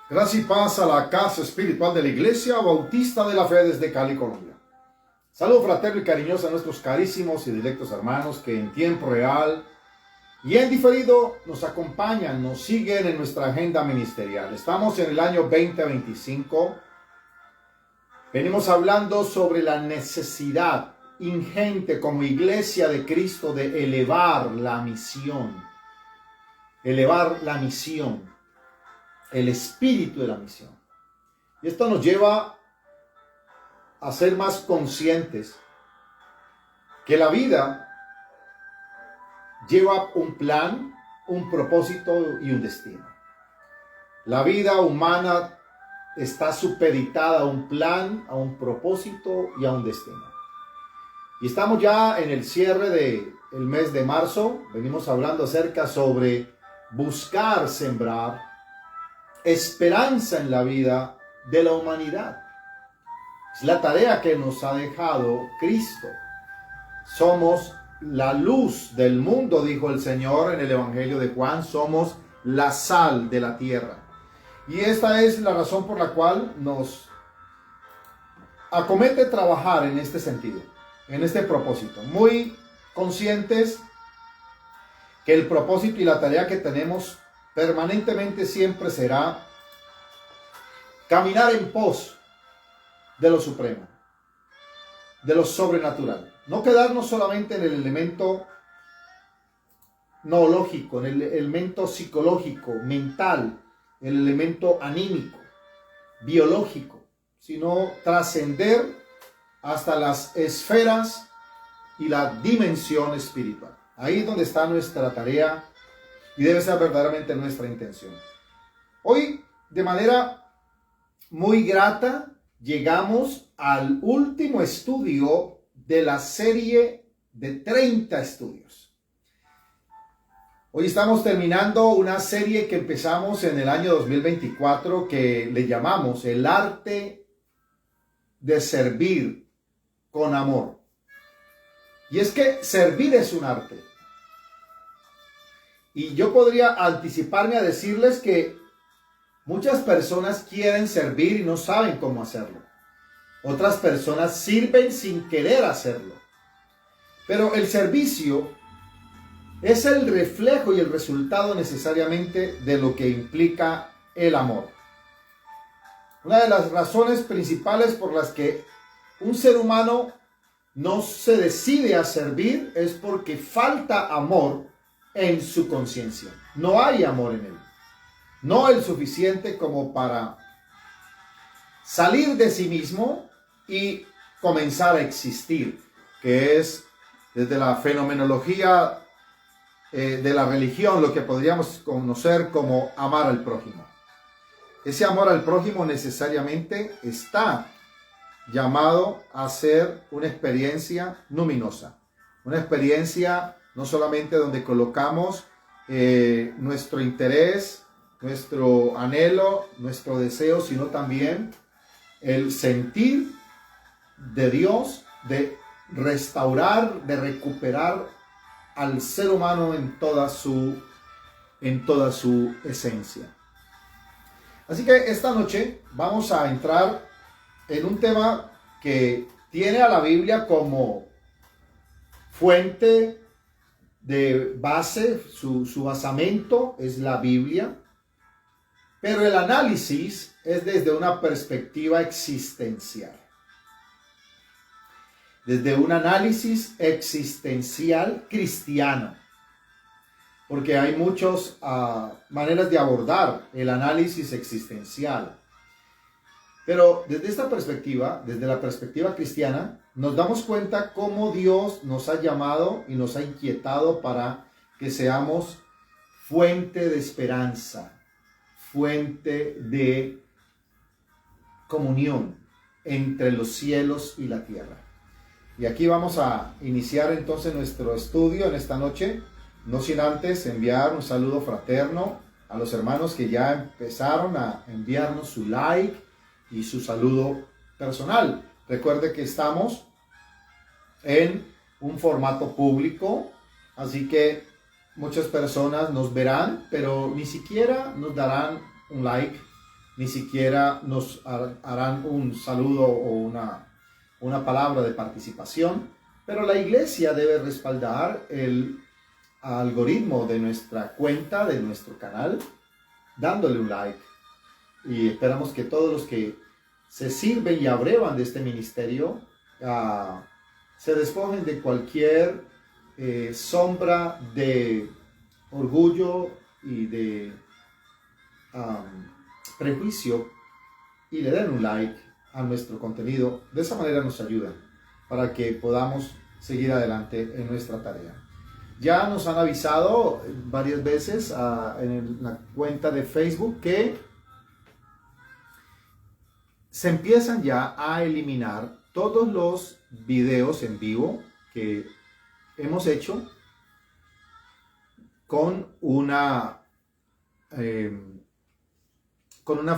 Gracia y paz a la casa espiritual de la Iglesia Bautista de la Fe desde Cali, Colombia. Saludo fraterno y cariñoso a nuestros carísimos y directos hermanos que en tiempo real y en diferido nos acompañan, nos siguen en nuestra agenda ministerial. Estamos en el año 2025. Venimos hablando sobre la necesidad ingente como Iglesia de Cristo de elevar la misión. Elevar la misión. El espíritu de la misión. Y esto nos lleva a ser más conscientes que la vida lleva un plan, un propósito y un destino. La vida humana está supeditada a un plan, a un propósito y a un destino. Y estamos ya en el cierre del mes de marzo. Venimos hablando acerca sobre buscar sembrar esperanza en la vida de la humanidad. Es la tarea que nos ha dejado Cristo. Somos la luz del mundo, dijo el Señor en el Evangelio de Juan. Somos la sal de la tierra. Y esta es la razón por la cual nos acomete trabajar en este sentido, en este propósito. Muy conscientes que el propósito y la tarea que tenemos permanentemente siempre será caminar en pos de lo supremo, de lo sobrenatural. No quedarnos solamente en el elemento noológico, en el elemento psicológico, mental, el elemento anímico, biológico, sino trascender hasta las esferas y la dimensión espiritual. Ahí es donde está nuestra tarea y debe ser verdaderamente nuestra intención. Hoy, de manera muy grata, llegamos al último estudio de la serie de 30 estudios. Hoy estamos terminando una serie que empezamos en el año 2024 que le llamamos El arte de servir con amor. Y es que servir es un arte. Y yo podría anticiparme a decirles que muchas personas quieren servir y no saben cómo hacerlo. Otras personas sirven sin querer hacerlo. Pero el servicio es el reflejo y el resultado necesariamente de lo que implica el amor. Una de las razones principales por las que un ser humano no se decide a servir es porque falta amor en su conciencia. No hay amor en él. No el suficiente como para salir de sí mismo y comenzar a existir, que es desde la fenomenología de la religión lo que podríamos conocer como amar al prójimo. Ese amor al prójimo necesariamente está llamado a ser una experiencia luminosa, una experiencia no solamente donde colocamos nuestro interés, nuestro anhelo, nuestro deseo, sino también el sentir de Dios, de restaurar, de recuperar al ser humano en toda su esencia. Así que esta noche vamos a entrar en un tema que tiene a la Biblia como fuente de base, su basamento es la Biblia, pero el análisis es desde una perspectiva existencial. Desde un análisis existencial cristiano. Porque hay muchas maneras de abordar el análisis existencial. Pero desde esta perspectiva, desde la perspectiva cristiana, nos damos cuenta cómo Dios nos ha llamado y nos ha inquietado para que seamos fuente de esperanza, fuente de comunión entre los cielos y la tierra. Y aquí vamos a iniciar entonces nuestro estudio en esta noche, no sin antes enviar un saludo fraterno a los hermanos que ya empezaron a enviarnos su like y su saludo personal. Recuerde que estamos en un formato público, así que muchas personas nos verán, pero ni siquiera nos darán un like, ni siquiera nos harán un saludo o una palabra de participación, pero la iglesia debe respaldar el algoritmo de nuestra cuenta, de nuestro canal, dándole un like. Y esperamos que todos los que se sirven y abrevan de este ministerio se despojen de cualquier sombra de orgullo y de prejuicio y le den un like a nuestro contenido. De esa manera nos ayudan para que podamos seguir adelante en nuestra tarea. Ya nos han avisado varias veces en la cuenta de Facebook que se empiezan ya a eliminar todos los videos en vivo que hemos hecho con una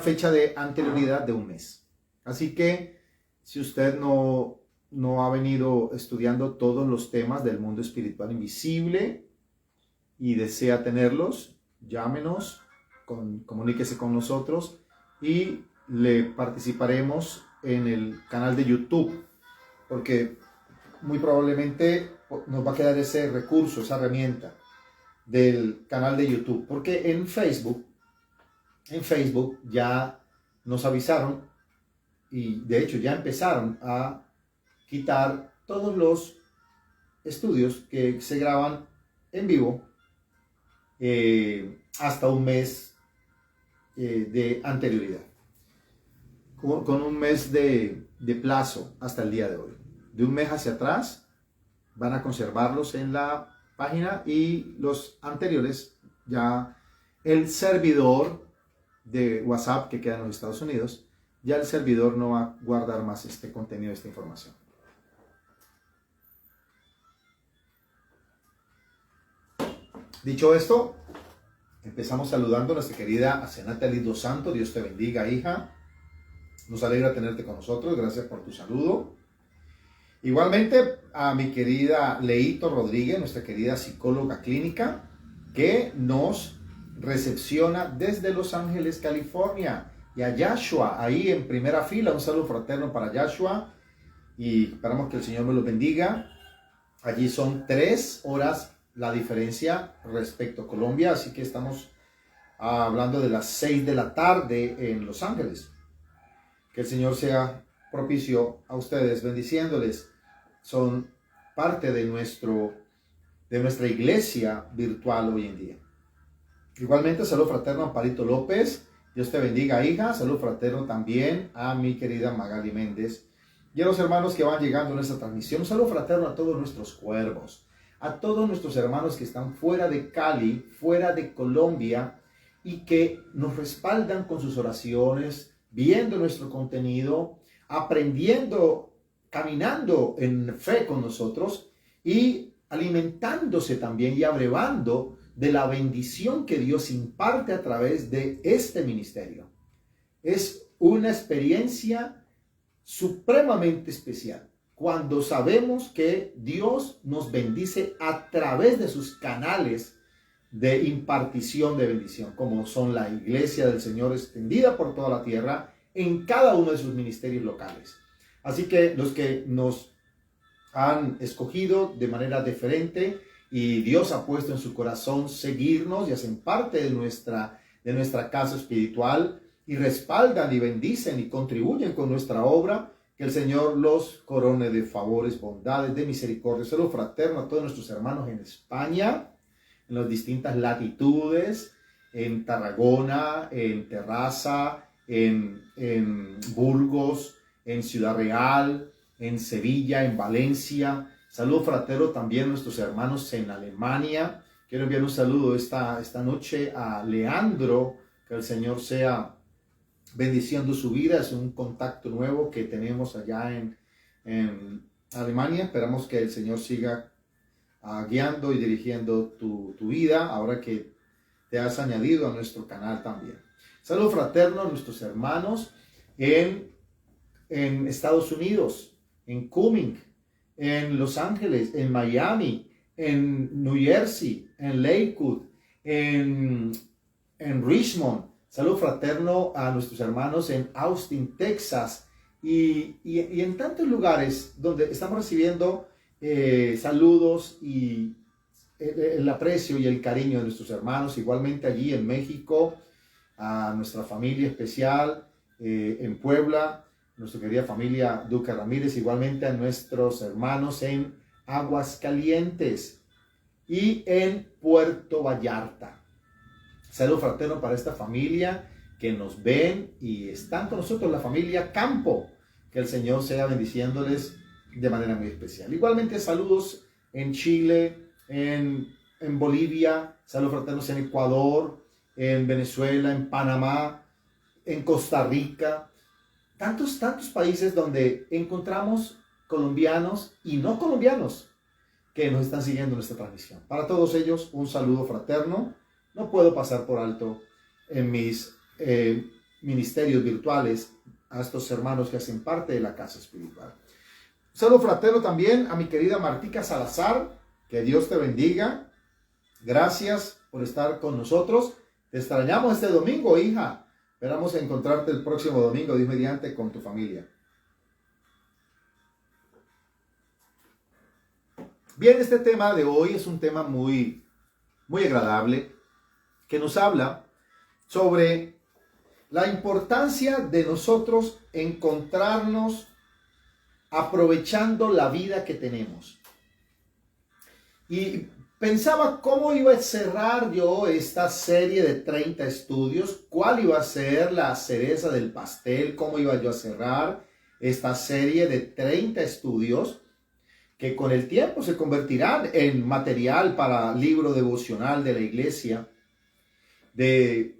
fecha de anterioridad de un mes. Así que si usted no ha venido estudiando todos los temas del mundo espiritual invisible y desea tenerlos, llámenos, comuníquese con nosotros y le participaremos en el canal de YouTube, porque muy probablemente nos va a quedar ese recurso, esa herramienta del canal de YouTube, porque en Facebook ya nos avisaron y de hecho ya empezaron a quitar todos los estudios que se graban en vivo hasta un mes de anterioridad, con un mes de plazo hasta el día de hoy. De un mes hacia atrás van a conservarlos en la página y los anteriores ya el servidor de WhatsApp que queda en los Estados Unidos, ya el servidor no va a guardar más este contenido, esta información. Dicho esto, empezamos saludando a nuestra querida Asenateli dos Santos. Dios te bendiga, hija. Nos alegra tenerte con nosotros. Gracias por tu saludo. Igualmente a mi querida Leito Rodríguez, nuestra querida psicóloga clínica, que nos recepciona desde Los Ángeles, California. Y a Yashua, ahí en primera fila, un saludo fraterno para Yashua. Y esperamos que el Señor me los bendiga. Allí son 3 horas la diferencia respecto a Colombia, así que estamos hablando de las 6 de la tarde en Los Ángeles. Que el Señor sea propicio a ustedes, bendiciéndoles. Son parte de nuestra iglesia virtual hoy en día. Igualmente, saludo fraterno a Amparito López. Dios te bendiga, hija. Saludo fraterno también a mi querida Magali Méndez y a los hermanos que van llegando en esta transmisión. Saludo fraterno a todos nuestros cuervos, a todos nuestros hermanos que están fuera de Cali, fuera de Colombia y que nos respaldan con sus oraciones, viendo nuestro contenido, aprendiendo, caminando en fe con nosotros y alimentándose también y abrevando de la bendición que Dios imparte a través de este ministerio. Es una experiencia supremamente especial cuando sabemos que Dios nos bendice a través de sus canales de impartición de bendición, como son la iglesia del Señor extendida por toda la tierra en cada uno de sus ministerios locales. Así que los que nos han escogido de manera diferente y Dios ha puesto en su corazón seguirnos y hacen parte de nuestra casa espiritual y respaldan y bendicen y contribuyen con nuestra obra, que el Señor los corone de favores, bondades, de misericordia. Saludo fraterno a todos nuestros hermanos en España, en las distintas latitudes, en Tarragona, en Terrassa, en Burgos, en Ciudad Real, en Sevilla, en Valencia. Saludo fraterno también a nuestros hermanos en Alemania. Quiero enviar un saludo esta noche a Leandro, que el Señor sea bendiciendo su vida. Es un contacto nuevo que tenemos allá en Alemania. Esperamos que el Señor siga guiando y dirigiendo tu vida ahora que te has añadido a nuestro canal también. Saludo fraterno a nuestros hermanos en Estados Unidos, en Cumming, en Los Ángeles, en Miami, en New Jersey, en Lakewood, en Richmond. Saludo fraterno a nuestros hermanos en Austin, Texas, y en tantos lugares donde estamos recibiendo saludos y el aprecio y el cariño de nuestros hermanos. Igualmente allí en México, a nuestra familia especial en Puebla, nuestra querida familia Duque Ramírez, igualmente a nuestros hermanos en Aguascalientes y en Puerto Vallarta. Saludo fraterno para esta familia que nos ven y están con nosotros, la familia Campo. Que el Señor sea bendiciéndoles de manera muy especial. Igualmente saludos en Chile, en Bolivia, saludos fraternos en Ecuador, en Venezuela, en Panamá, en Costa Rica. Tantos países donde encontramos colombianos y no colombianos que nos están siguiendo nuestra transmisión. Para todos ellos, un saludo fraterno. No puedo pasar por alto en mis ministerios virtuales a estos hermanos que hacen parte de la casa espiritual. Un saludo fraterno también a mi querida Martica Salazar. Que Dios te bendiga. Gracias por estar con nosotros. Te extrañamos este domingo, hija. Esperamos encontrarte el próximo domingo, Dios mediante, con tu familia. Bien, este tema de hoy es un tema muy agradable, que nos habla sobre la importancia de nosotros encontrarnos aprovechando la vida que tenemos. Y pensaba cómo iba a cerrar yo esta serie de 30 estudios, cuál iba a ser la cereza del pastel, cómo iba yo a cerrar esta serie de 30 estudios que con el tiempo se convertirán en material para libro devocional de la iglesia, de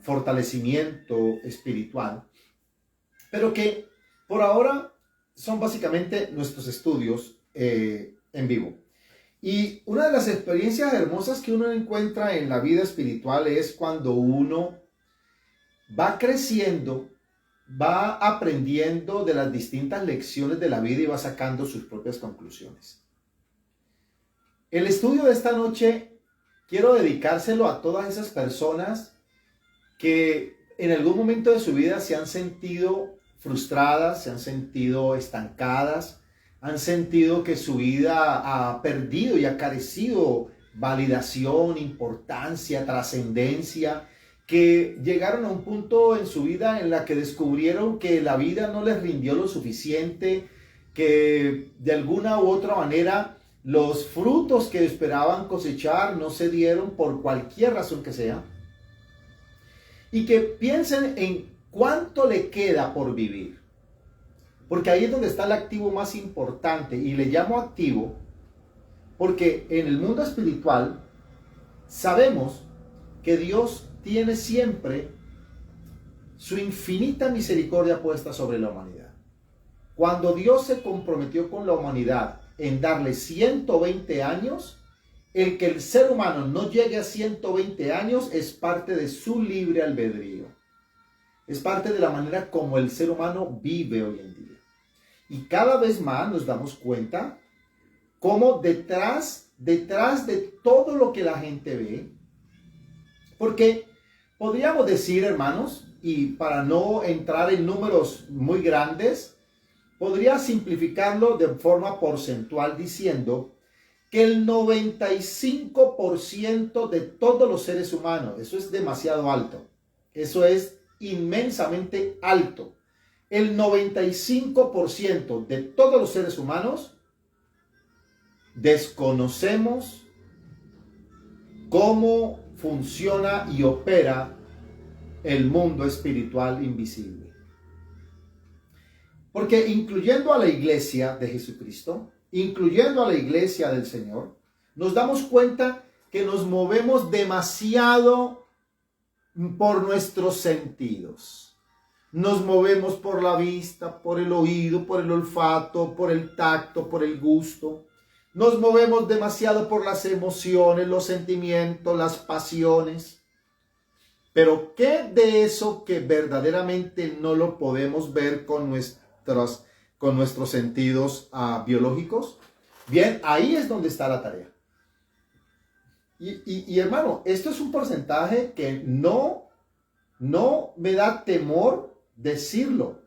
fortalecimiento espiritual, pero que por ahora son básicamente nuestros estudios en vivo. Y una de las experiencias hermosas que uno encuentra en la vida espiritual es cuando uno va creciendo, va aprendiendo de las distintas lecciones de la vida y va sacando sus propias conclusiones. El estudio de esta noche quiero dedicárselo a todas esas personas que en algún momento de su vida se han sentido frustradas, se han sentido estancadas, han sentido que su vida ha perdido y ha carecido validación, importancia, trascendencia, que llegaron a un punto en su vida en la que descubrieron que la vida no les rindió lo suficiente, que de alguna u otra manera los frutos que esperaban cosechar no se dieron por cualquier razón que sea, y que piensen en cuánto le queda por vivir. Porque ahí es donde está el activo más importante, y le llamo activo porque en el mundo espiritual sabemos que Dios tiene siempre su infinita misericordia puesta sobre la humanidad. Cuando Dios se comprometió con la humanidad en darle 120 años, el que el ser humano no llegue a 120 años es parte de su libre albedrío. Es parte de la manera como el ser humano vive hoy en día. Y cada vez más nos damos cuenta cómo detrás de todo lo que la gente ve, porque podríamos decir, hermanos, y para no entrar en números muy grandes, podría simplificarlo de forma porcentual diciendo que el 95% de todos los seres humanos, eso es demasiado alto, eso es inmensamente alto. El 95% de todos los seres humanos desconocemos cómo funciona y opera el mundo espiritual invisible. Porque incluyendo a la iglesia de Jesucristo, incluyendo a la iglesia del Señor, nos damos cuenta que nos movemos demasiado por nuestros sentidos. Nos movemos por la vista, por el oído, por el olfato, por el tacto, por el gusto. Nos movemos demasiado por las emociones, los sentimientos, las pasiones. Pero ¿qué de eso que verdaderamente no lo podemos ver con nuestros sentidos biológicos? Bien, ahí es donde está la tarea. Y hermano, esto es un porcentaje que no No me da temor decirlo.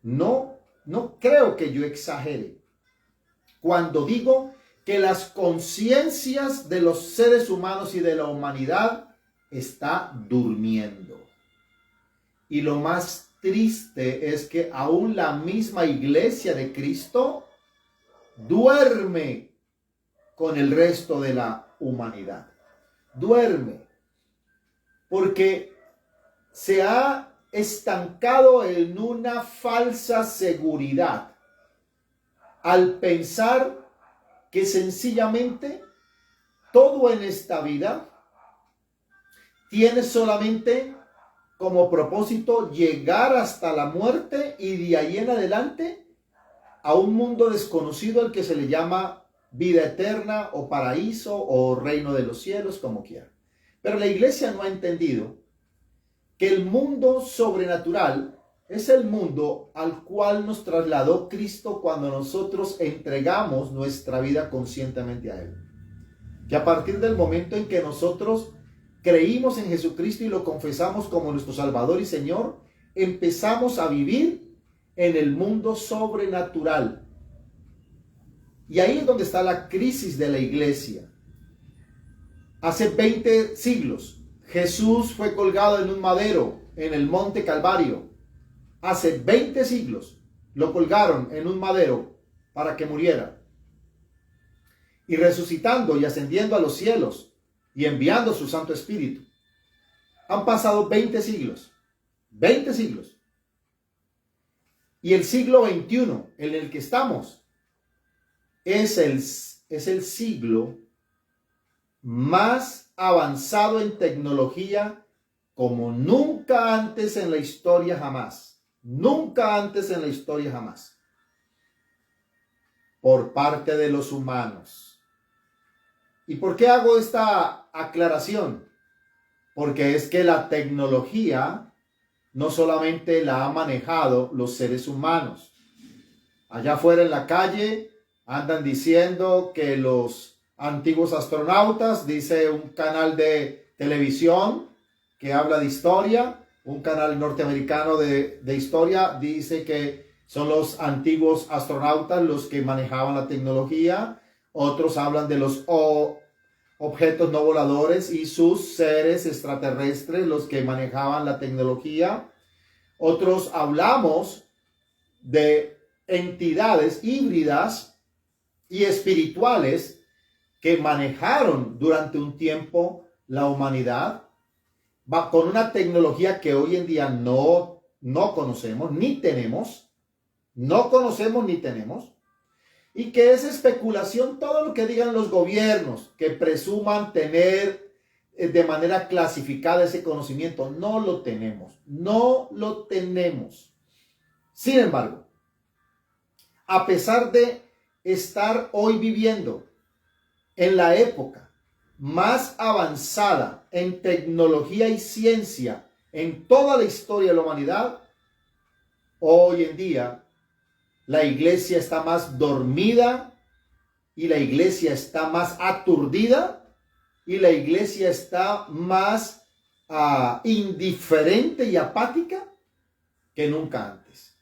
No creo que yo exagere cuando digo que las conciencias de los seres humanos y de la humanidad está durmiendo. Y lo más triste es que aún la misma iglesia de Cristo duerme con el resto de la humanidad. Duerme. Porque se ha estancado en una falsa seguridad al pensar que sencillamente todo en esta vida tiene solamente como propósito llegar hasta la muerte y de ahí en adelante a un mundo desconocido al que se le llama vida eterna o paraíso o reino de los cielos, como quiera. Pero la iglesia no ha entendido que el mundo sobrenatural es el mundo al cual nos trasladó Cristo cuando nosotros entregamos nuestra vida conscientemente a Él. Que a partir del momento en que nosotros creímos en Jesucristo y lo confesamos como nuestro Salvador y Señor, empezamos a vivir en el mundo sobrenatural. Y ahí es donde está la crisis de la iglesia. Hace 20 siglos, Jesús fue colgado en un madero en el monte Calvario. Hace 20 siglos lo colgaron en un madero para que muriera. Y resucitando y ascendiendo a los cielos y enviando su Santo Espíritu. Han pasado 20 siglos. 20 siglos. Y el siglo XXI en el que estamos es el siglo más avanzado en tecnología como nunca antes en la historia jamás. Nunca antes en la historia jamás. Por parte de los humanos. ¿Y por qué hago esta aclaración? Porque es que la tecnología no solamente la han manejado los seres humanos. Allá afuera en la calle andan diciendo que los antiguos astronautas, dice un canal de televisión que habla de historia, un canal norteamericano de historia, dice que son los antiguos astronautas los que manejaban la tecnología. Otros hablan de los objetos no voladores y sus seres extraterrestres los que manejaban la tecnología. Otros hablamos de entidades híbridas y espirituales que manejaron durante un tiempo la humanidad con una tecnología que hoy en día no conocemos ni tenemos. No conocemos ni tenemos. Y que es especulación todo lo que digan los gobiernos, que presuman tener de manera clasificada ese conocimiento. No lo tenemos, no lo tenemos. Sin embargo, a pesar de estar hoy viviendo en la época más avanzada en tecnología y ciencia en toda la historia de la humanidad, hoy en día la iglesia está más dormida y la iglesia está más aturdida y la iglesia está más indiferente y apática que nunca antes.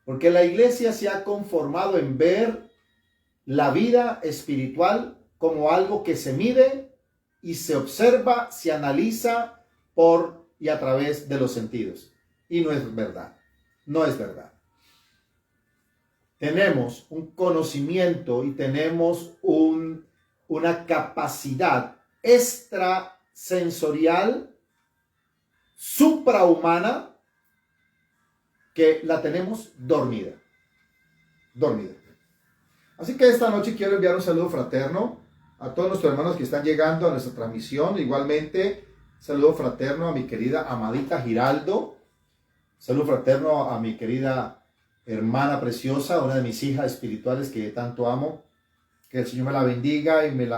Porque la iglesia se ha conformado en ver la vida espiritual como algo que se mide y se observa, se analiza por y a través de los sentidos. Y no es verdad, no es verdad. Tenemos un conocimiento y tenemos una capacidad extrasensorial, suprahumana, que la tenemos dormida. Dormida. Así que esta noche quiero enviar un saludo fraterno a todos nuestros hermanos que están llegando a nuestra transmisión. Igualmente, saludo fraterno a mi querida Amadita Giraldo. Saludo fraterno a mi querida hermana preciosa, una de mis hijas espirituales que tanto amo. Que el Señor me la bendiga y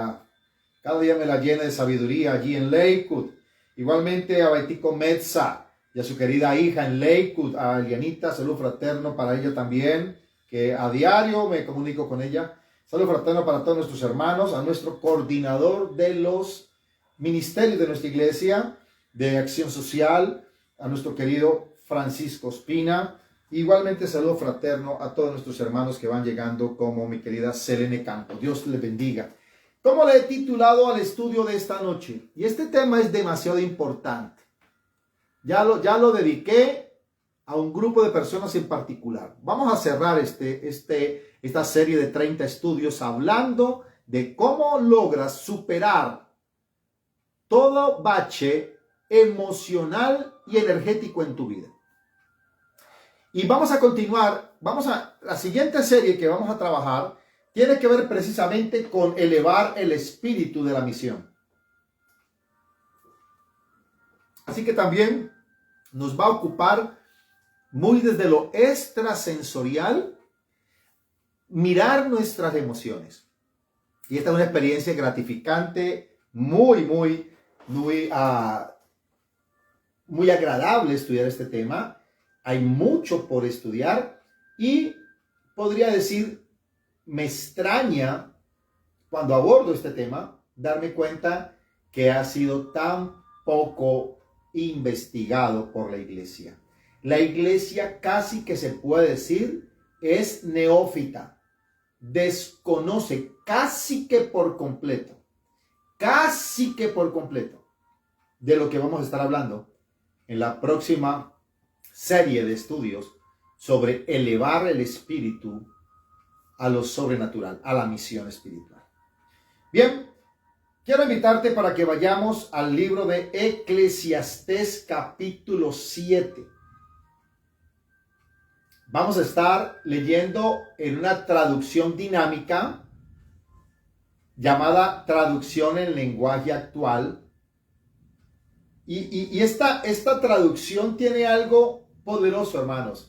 cada día me la llene de sabiduría allí en Lakewood. Igualmente a Baitico Metza y a su querida hija en Lakewood, a Elianita, saludo fraterno para ella también, que a diario me comunico con ella. Saludo fraterno para todos nuestros hermanos, a nuestro coordinador de los ministerios de nuestra iglesia, de Acción Social, a nuestro querido Francisco Espina. Igualmente saludo fraterno a todos nuestros hermanos que van llegando, como mi querida Selene Campo. Dios les bendiga. ¿Cómo le he titulado al estudio de esta noche? Y este tema es demasiado importante. Ya lo dediqué a un grupo de personas en particular. Vamos a cerrar esta serie de 30 estudios hablando de cómo logras superar todo bache emocional y energético en tu vida. Y vamos a continuar, la siguiente serie que vamos a trabajar tiene que ver precisamente con elevar el espíritu de la misión. Así que también nos va a ocupar muy desde lo extrasensorial, mirar nuestras emociones. Y esta es una experiencia gratificante, muy agradable estudiar este tema. Hay mucho por estudiar y podría decir, me extraña cuando abordo este tema, darme cuenta que ha sido tan poco investigado por la iglesia. La iglesia casi que se puede decir es neófita, desconoce casi que por completo de lo que vamos a estar hablando en la próxima serie de estudios sobre elevar el espíritu a lo sobrenatural, a la misión espiritual. Bien, quiero invitarte para que vayamos al libro de Eclesiastés capítulo 7. Vamos a estar leyendo en una traducción dinámica llamada traducción en lenguaje actual. Y esta traducción tiene algo poderoso, hermanos.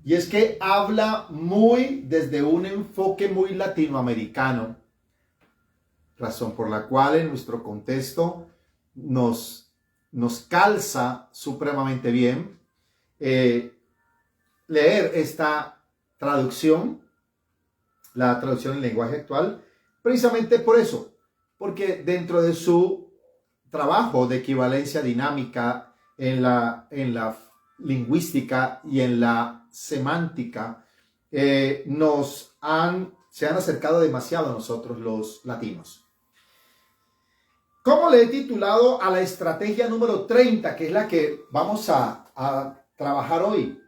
Y es que habla desde un enfoque muy latinoamericano. Razón por la cual en nuestro contexto nos calza supremamente bien leer esta traducción, la traducción en lenguaje actual, precisamente por eso, porque dentro de su trabajo de equivalencia dinámica en la lingüística y en la semántica, se han acercado demasiado a nosotros los latinos. ¿Cómo le he titulado a la estrategia número 30, que es la que vamos a trabajar hoy?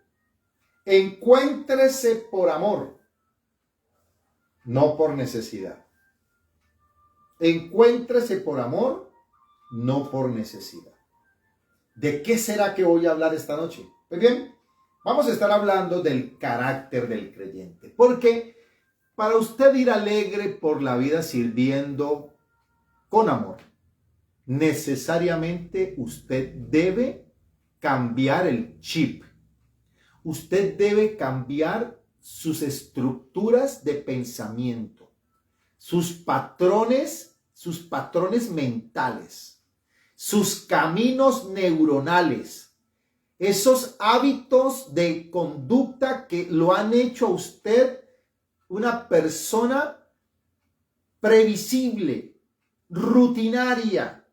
Encuéntrese por amor, no por necesidad. Encuéntrese por amor, no por necesidad. ¿De qué será que voy a hablar esta noche? Pues bien, vamos a estar hablando del carácter del creyente. Porque para usted ir alegre por la vida sirviendo con amor, necesariamente usted debe cambiar el chip. Usted debe cambiar sus estructuras de pensamiento, sus patrones mentales, sus caminos neuronales, esos hábitos de conducta que lo han hecho a usted una persona previsible, rutinaria,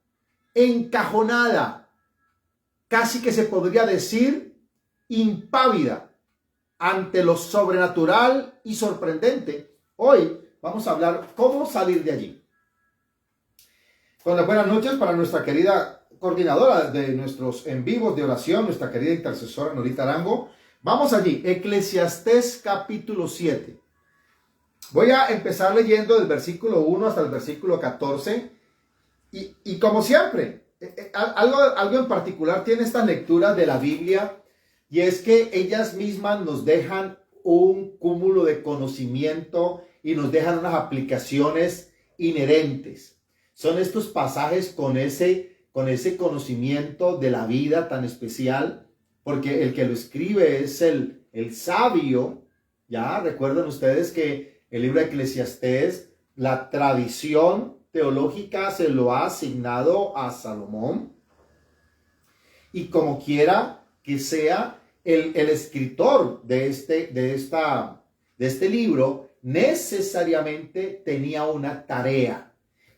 encajonada, casi que se podría decir impávida ante lo sobrenatural y sorprendente. Hoy vamos a hablar cómo salir de allí. Con las buenas noches para nuestra querida coordinadora de nuestros en vivos de oración, nuestra querida intercesora Norita Arango. Vamos allí, Eclesiastés capítulo 7. Voy a empezar leyendo del versículo 1 hasta el versículo 14. Y como siempre, algo en particular tiene estas lecturas de la Biblia, y es que ellas mismas nos dejan un cúmulo de conocimiento y nos dejan unas aplicaciones inherentes. Son estos pasajes con ese conocimiento de la vida tan especial, porque el que lo escribe es el sabio. Ya recuerdan ustedes que el libro de Eclesiastés, la tradición teológica se lo ha asignado a Salomón. Y como quiera que sea, el escritor de este libro necesariamente tenía una tarea,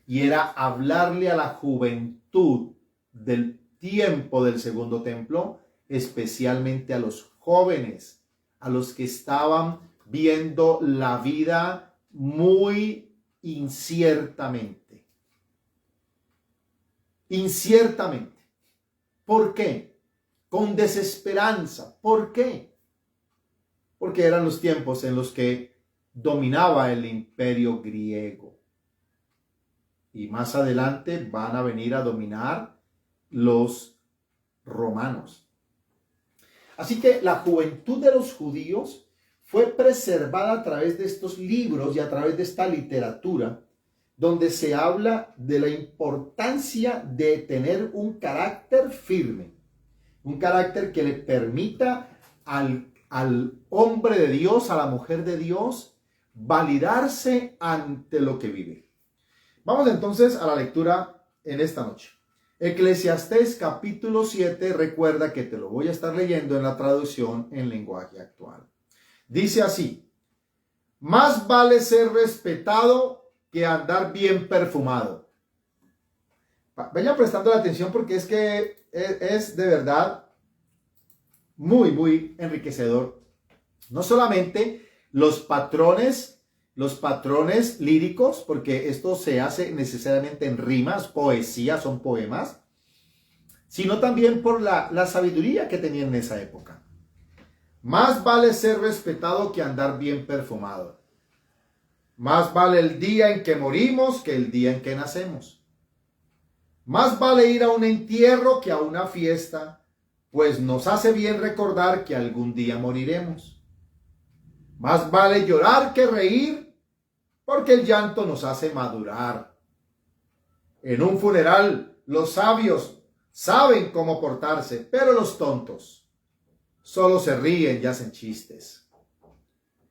y era hablarle a la juventud del tiempo del segundo templo, especialmente a los jóvenes, a los que estaban viendo la vida muy inciertamente. Inciertamente. ¿Por qué? Con desesperanza. ¿Por qué? Porque eran los tiempos en los que dominaba el imperio griego. Y más adelante van a venir a dominar los romanos. Así que la juventud de los judíos fue preservada a través de estos libros y a través de esta literatura, donde se habla de la importancia de tener un carácter firme, un carácter que le permita al hombre de Dios, a la mujer de Dios, validarse ante lo que vive. Vamos entonces a la lectura en esta noche. Eclesiastés capítulo 7, recuerda que te lo voy a estar leyendo en la traducción en lenguaje actual. Dice así: más vale ser respetado que andar bien perfumado. Vayan prestando la atención porque es que es de verdad muy, muy enriquecedor. No solamente los patrones líricos, porque esto se hace necesariamente en rimas, poesía, son poemas, sino también por la sabiduría que tenían en esa época. Más vale ser respetado que andar bien perfumado. Más vale el día en que morimos que el día en que nacemos. Más vale ir a un entierro que a una fiesta, pues nos hace bien recordar que algún día moriremos. Más vale llorar que reír, porque el llanto nos hace madurar. En un funeral, los sabios saben cómo portarse, pero los tontos solo se ríen y hacen chistes.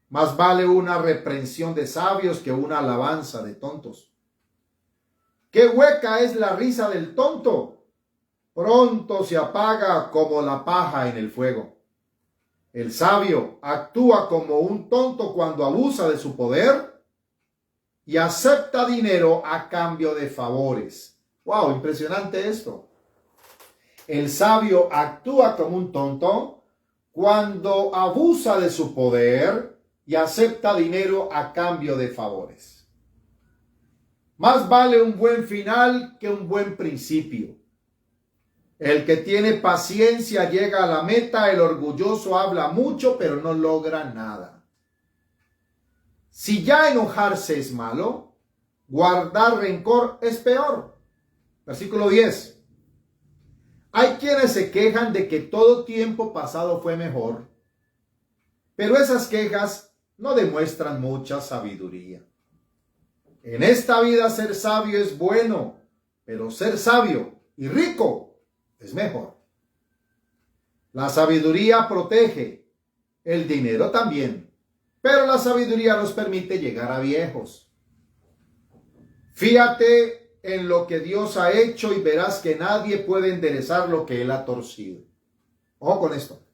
Más vale una reprensión de sabios que una alabanza de tontos. ¡Qué hueca es la risa del tonto! Pronto se apaga como la paja en el fuego. El sabio actúa como un tonto cuando abusa de su poder y acepta dinero a cambio de favores. ¡Wow! Impresionante esto. El sabio actúa como un tonto cuando abusa de su poder y acepta dinero a cambio de favores. Más vale un buen final que un buen principio. El que tiene paciencia llega a la meta, el orgulloso habla mucho pero no logra nada. Si ya enojarse es malo, guardar rencor es peor. Versículo 10. Hay quienes se quejan de que todo tiempo pasado fue mejor, pero esas quejas no demuestran mucha sabiduría. En esta vida ser sabio es bueno, pero ser sabio y rico es mejor. La sabiduría protege, el dinero también, pero la sabiduría nos permite llegar a viejos. Fíjate en lo que Dios ha hecho y verás que nadie puede enderezar lo que Él ha torcido. Ojo con esto.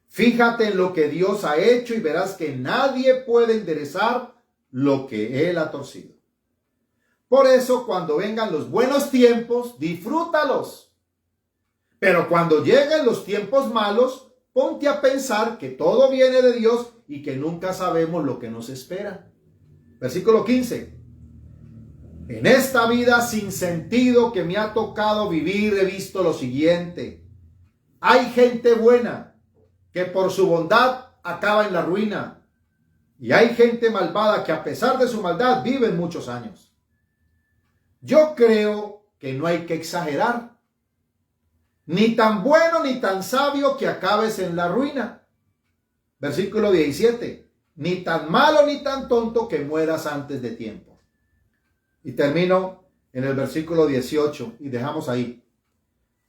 Fíjate en lo que Dios ha hecho y verás que nadie puede enderezar lo que Él ha torcido. Por eso, cuando vengan los buenos tiempos, disfrútalos. Pero cuando lleguen los tiempos malos, ponte a pensar que todo viene de Dios y que nunca sabemos lo que nos espera. Versículo 15. En esta vida sin sentido que me ha tocado vivir, he visto lo siguiente. Hay gente buena que por su bondad acaba en la ruina. Y hay gente malvada que a pesar de su maldad viven muchos años. Yo creo que no hay que exagerar. Ni tan bueno ni tan sabio que acabes en la ruina. Versículo 17. Ni tan malo ni tan tonto que mueras antes de tiempo. Y termino en el versículo 18 y dejamos ahí.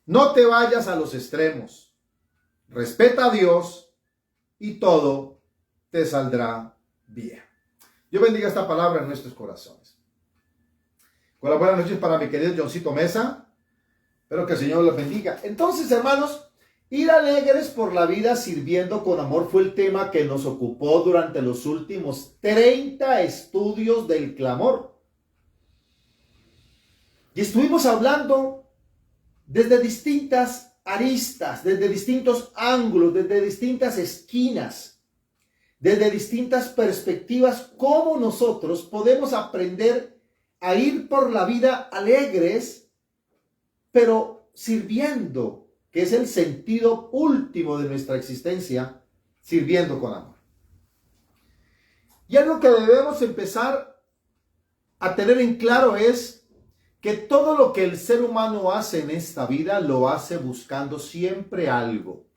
No te vayas a los extremos. Respeta a Dios y todo te saldrá bien. Dios bendiga esta palabra en nuestros corazones. Con las buenas noches para mi querido Johncito Mesa. Espero que el Señor los bendiga. Entonces, hermanos, ir alegres por la vida sirviendo con amor fue el tema que nos ocupó durante los últimos 30 estudios del clamor. Y estuvimos hablando desde distintas aristas, desde distintos ángulos, desde distintas esquinas, desde distintas perspectivas, cómo nosotros podemos aprender a ir por la vida alegres, pero sirviendo, que es el sentido último de nuestra existencia, sirviendo con amor. Y algo que debemos empezar a tener en claro es que todo lo que el ser humano hace en esta vida lo hace buscando siempre algo.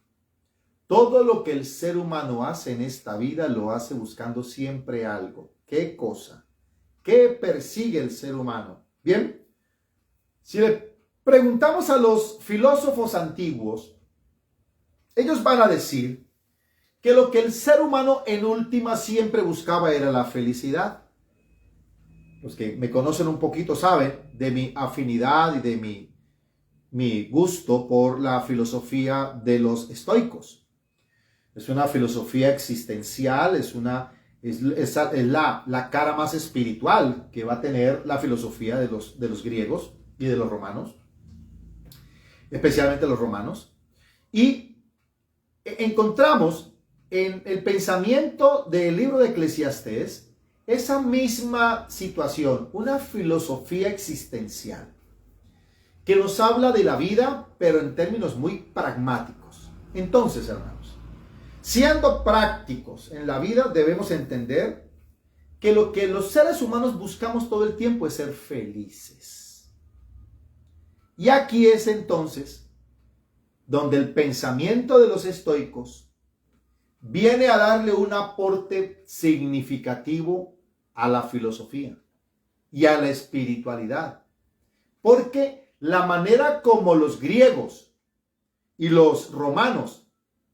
Todo lo que el ser humano hace en esta vida lo hace buscando siempre algo. ¿Qué cosa? ¿Qué persigue el ser humano? Bien, si le preguntamos a los filósofos antiguos, ellos van a decir que lo que el ser humano en última siempre buscaba era la felicidad. Los que me conocen un poquito saben de mi afinidad y de mi gusto por la filosofía de los estoicos. Es una filosofía existencial, es la cara más espiritual que va a tener la filosofía de los griegos y de los romanos, especialmente los romanos. Y encontramos en el pensamiento del libro de Eclesiastés esa misma situación, una filosofía existencial que nos habla de la vida, pero en términos muy pragmáticos. Entonces, hermanos, siendo prácticos en la vida, debemos entender que lo que los seres humanos buscamos todo el tiempo es ser felices. Y aquí es entonces donde el pensamiento de los estoicos viene a darle un aporte significativo a la filosofía y a la espiritualidad. Porque la manera como los griegos y los romanos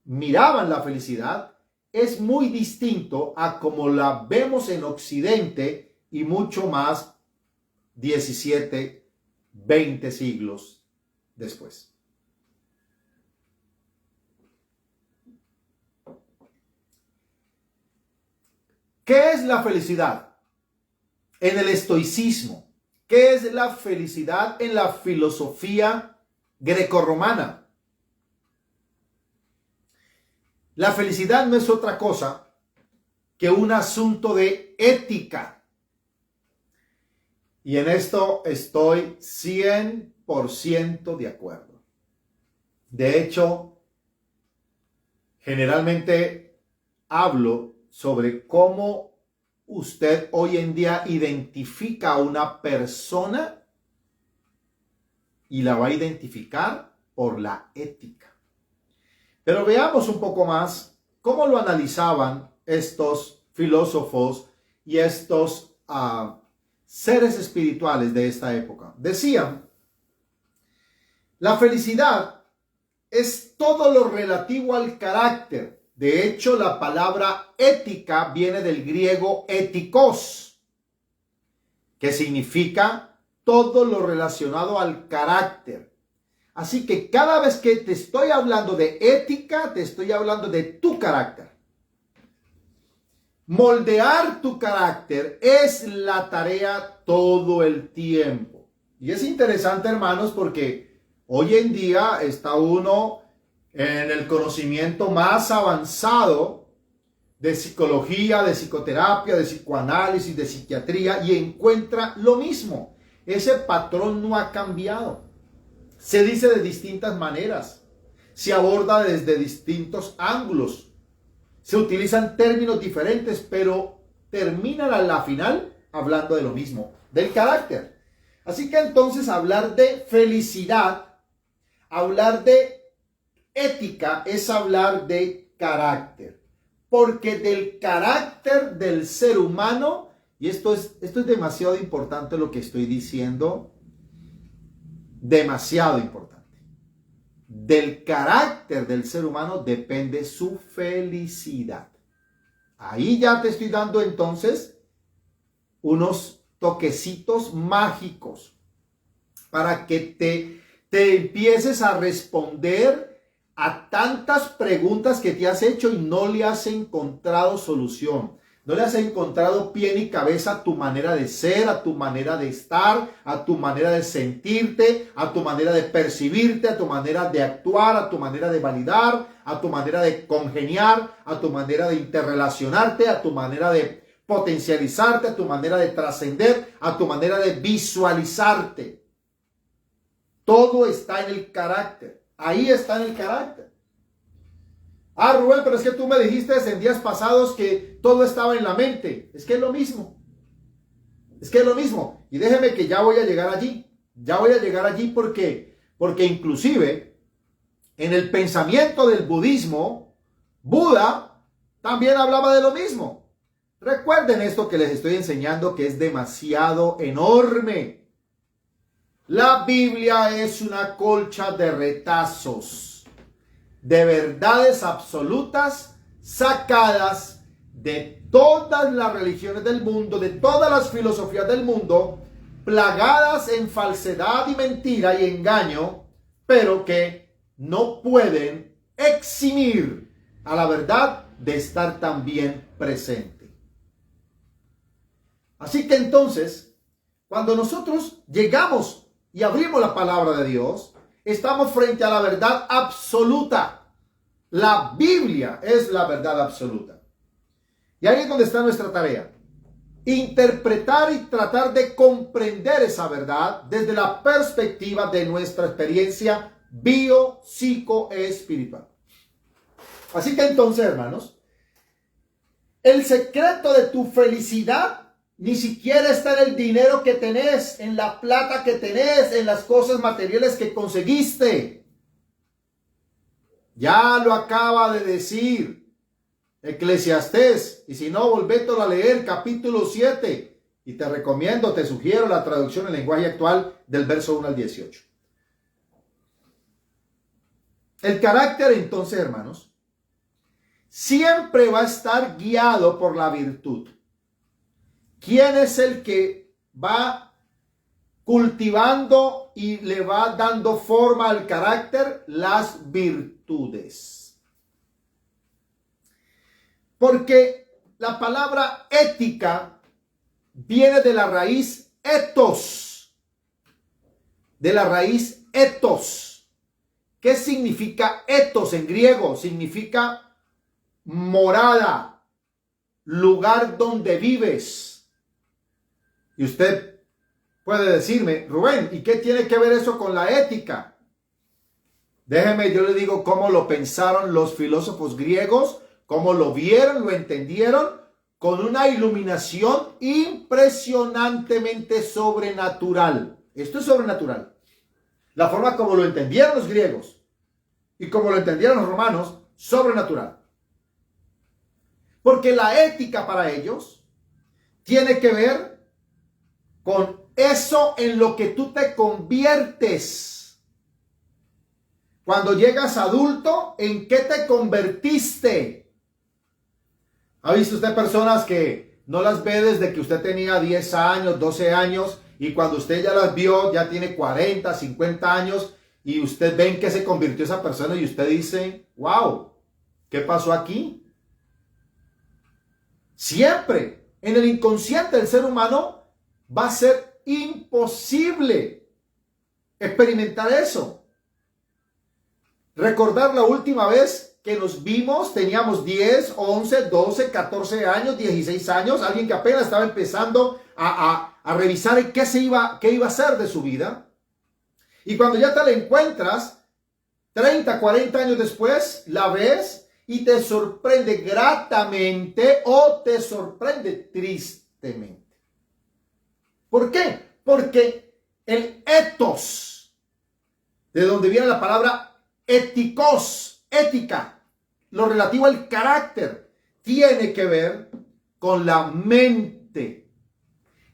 miraban la felicidad es muy distinto a como la vemos en Occidente y mucho más 17, 20 siglos después. ¿Qué es la felicidad en el estoicismo? ¿Qué es la felicidad en la filosofía grecorromana? La felicidad no es otra cosa que un asunto de ética. Y en esto estoy 100% de acuerdo. De hecho, generalmente hablo sobre cómo usted hoy en día identifica a una persona y la va a identificar por la ética. Pero veamos un poco más cómo lo analizaban estos filósofos y estos seres espirituales de esta época. Decían, la felicidad es todo lo relativo al carácter. De hecho, la palabra ética viene del griego etikos, que significa todo lo relacionado al carácter. Así que cada vez que te estoy hablando de ética, te estoy hablando de tu carácter. Moldear tu carácter es la tarea todo el tiempo. Y es interesante, hermanos, porque hoy en día está uno en el conocimiento más avanzado de psicología, de psicoterapia, de psicoanálisis, de psiquiatría y encuentra lo mismo. Ese patrón no ha cambiado. Se dice de distintas maneras, se aborda desde distintos ángulos, se utilizan términos diferentes, pero terminan a la final hablando de lo mismo, del carácter. Así que entonces hablar de felicidad, hablar de ética es hablar de carácter, porque del carácter del ser humano, y esto es demasiado importante lo que estoy diciendo, demasiado importante. Del carácter del ser humano depende su felicidad. Ahí ya te estoy dando entonces unos toquecitos mágicos para que te empieces a responder a tantas preguntas que te has hecho y no le has encontrado solución. No le has encontrado pie ni cabeza a tu manera de ser, a tu manera de estar, a tu manera de sentirte, a tu manera de percibirte, a tu manera de actuar, a tu manera de validar, a tu manera de congeniar, a tu manera de interrelacionarte, a tu manera de potencializarte, a tu manera de trascender, a tu manera de visualizarte. Todo está en el carácter. Ahí está en el carácter. Ah, Rubén, pero es que tú me dijiste en días pasados que todo estaba en la mente. Es que es lo mismo. Es que es lo mismo. Y déjeme que ya voy a llegar allí. Ya voy a llegar allí porque inclusive en el pensamiento del budismo, Buda también hablaba de lo mismo. Recuerden esto que les estoy enseñando, que es demasiado enorme. La Biblia es una colcha de retazos, de verdades absolutas sacadas de todas las religiones del mundo, de todas las filosofías del mundo, plagadas en falsedad y mentira y engaño, pero que no pueden eximir a la verdad de estar también presente. Así que entonces, cuando nosotros llegamos y abrimos la palabra de Dios, estamos frente a la verdad absoluta. La Biblia es la verdad absoluta. Y ahí es donde está nuestra tarea. Interpretar y tratar de comprender esa verdad desde la perspectiva de nuestra experiencia bio-psico-espiritual. Así que entonces, hermanos, el secreto de tu felicidad ni siquiera está en el dinero que tenés, en la plata que tenés, en las cosas materiales que conseguiste. Ya lo acaba de decir Eclesiastés. Y si no, volvételo a leer, capítulo 7. Y te recomiendo, te sugiero la traducción en lenguaje actual del verso 1 al 18. El carácter, entonces, hermanos, siempre va a estar guiado por la virtud. ¿Quién es el que va cultivando y le va dando forma al carácter? Las virtudes. Porque la palabra ética viene de la raíz ethos. De la raíz ethos. ¿Qué significa ethos en griego? Significa morada, lugar donde vives. Y usted puede decirme, Rubén, ¿y qué tiene que ver eso con la ética? Déjeme, yo le digo cómo lo pensaron los filósofos griegos, cómo lo vieron, lo entendieron, con una iluminación impresionantemente sobrenatural. Esto es sobrenatural. La forma como lo entendieron los griegos y como lo entendieron los romanos, sobrenatural. Porque la ética para ellos tiene que ver con eso en lo que tú te conviertes. Cuando llegas adulto, ¿en qué te convertiste? ¿Ha visto usted personas que no las ve desde que usted tenía 10 años, 12 años, y cuando usted ya las vio, ya tiene 40, 50 años, y usted ve en qué se convirtió esa persona y usted dice, wow, ¿qué pasó aquí? Siempre en el inconsciente del ser humano va a ser imposible experimentar eso. Recordar la última vez que nos vimos, teníamos 10, 11, 12, 14 años, 16 años, alguien que apenas estaba empezando a revisar qué iba a hacer de su vida. Y cuando ya te la encuentras, 30, 40 años después, la ves y te sorprende gratamente o te sorprende tristemente. ¿Por qué? Porque el ethos, de donde viene la palabra éticos, ética, lo relativo al carácter, tiene que ver con la mente.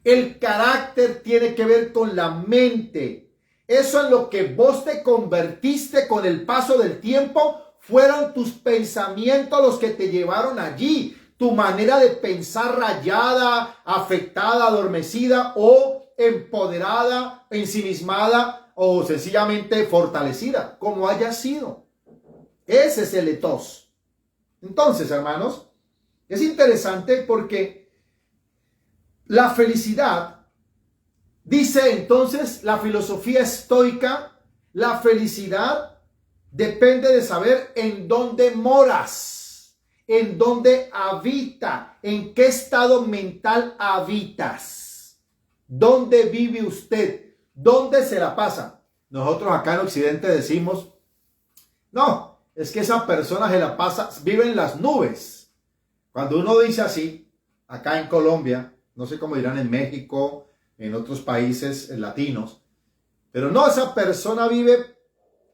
El carácter tiene que ver con la mente. Eso en lo que vos te convertiste con el paso del tiempo, fueron tus pensamientos los que te llevaron allí. Tu manera de pensar rayada, afectada, adormecida o empoderada, ensimismada o sencillamente fortalecida, como haya sido. Ese es el ethos. Entonces, hermanos, Es interesante porque la felicidad, dice entonces la filosofía estoica, la felicidad depende de saber en dónde moras, en dónde habita, en qué estado mental habitas, dónde vive usted, dónde se la pasa. Nosotros acá en Occidente decimos, no, es que esa persona se la pasa, vive en las nubes. Cuando uno dice así, acá en Colombia, no sé cómo dirán en México, en otros países latinos, pero no, esa persona vive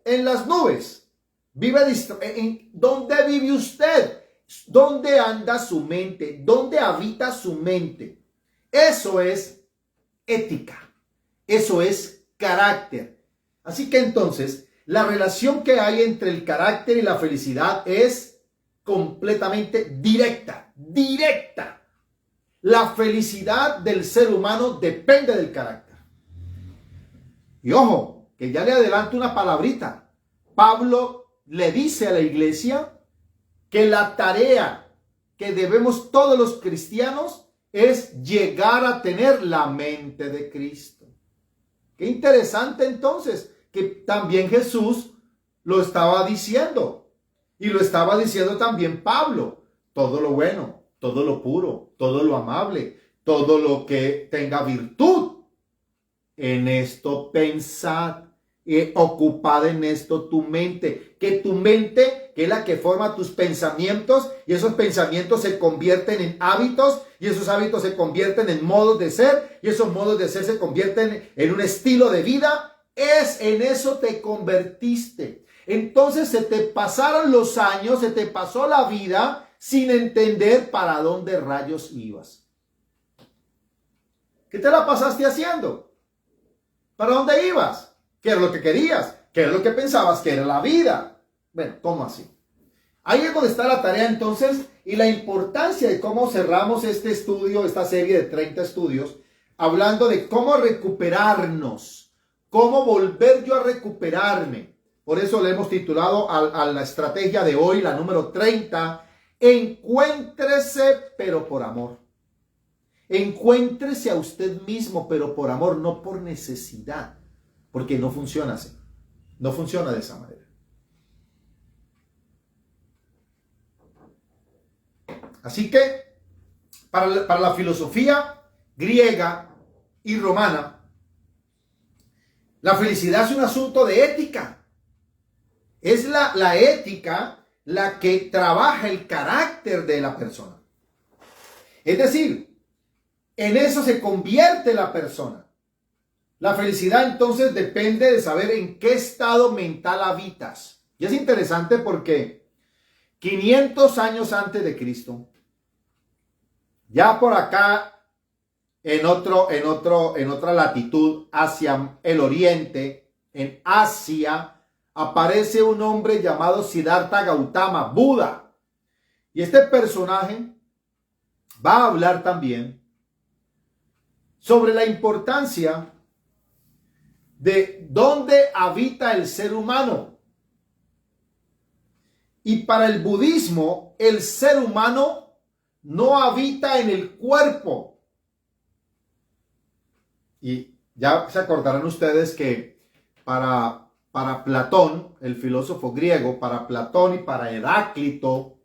en las nubes. Vive en ¿dónde vive usted? ¿Dónde anda su mente? ¿Dónde habita su mente? Eso es ética. Eso es carácter. Así que entonces, la relación que hay entre el carácter y la felicidad es completamente directa. Directa. La felicidad del ser humano depende del carácter. Y ojo, que ya le adelanto una palabrita. Pablo le dice a la iglesia que la tarea que debemos todos los cristianos es llegar a tener la mente de Cristo. Qué interesante entonces que también Jesús lo estaba diciendo. Y lo estaba diciendo también Pablo. Todo lo bueno, todo lo puro, todo lo amable, todo lo que tenga virtud. En esto pensad, ocupad en esto tu mente, que tu mente, que es la que forma tus pensamientos, y esos pensamientos se convierten en hábitos, y esos hábitos se convierten en modos de ser, y esos modos de ser se convierten en un estilo de vida. En eso te convertiste. Entonces se te pasaron los años, se te pasó la vida sin entender para dónde rayos ibas. ¿Qué te la pasaste haciendo? ¿Para dónde ibas? ¿Qué era lo que querías? ¿Qué era lo que pensabas que era la vida? Bueno, ¿cómo así? Ahí es donde está la tarea entonces y la importancia de cómo cerramos este estudio, esta serie de 30 estudios, hablando de cómo recuperarnos, cómo volver yo a recuperarme. Por eso le hemos titulado a la estrategia de hoy, la número 30, encuéntrese pero por amor. Encuéntrese a usted mismo, pero por amor, no por necesidad, porque no funciona así. No funciona de esa manera. Así que, para la filosofía griega y romana, la felicidad es un asunto de ética. Es la ética la que trabaja el carácter de la persona. Es decir, en eso se convierte la persona. La felicidad entonces depende de saber en qué estado mental habitas. Y es interesante porque 500 años antes de Cristo, ya por acá en otra latitud hacia el oriente, en Asia, aparece un hombre llamado Siddhartha Gautama, Buda. Y este personaje va a hablar también sobre la importancia de dónde habita el ser humano. Y para el budismo, el ser humano no habita en el cuerpo. Y ya se acordarán ustedes que para Platón, el filósofo griego, para Platón y para Heráclito,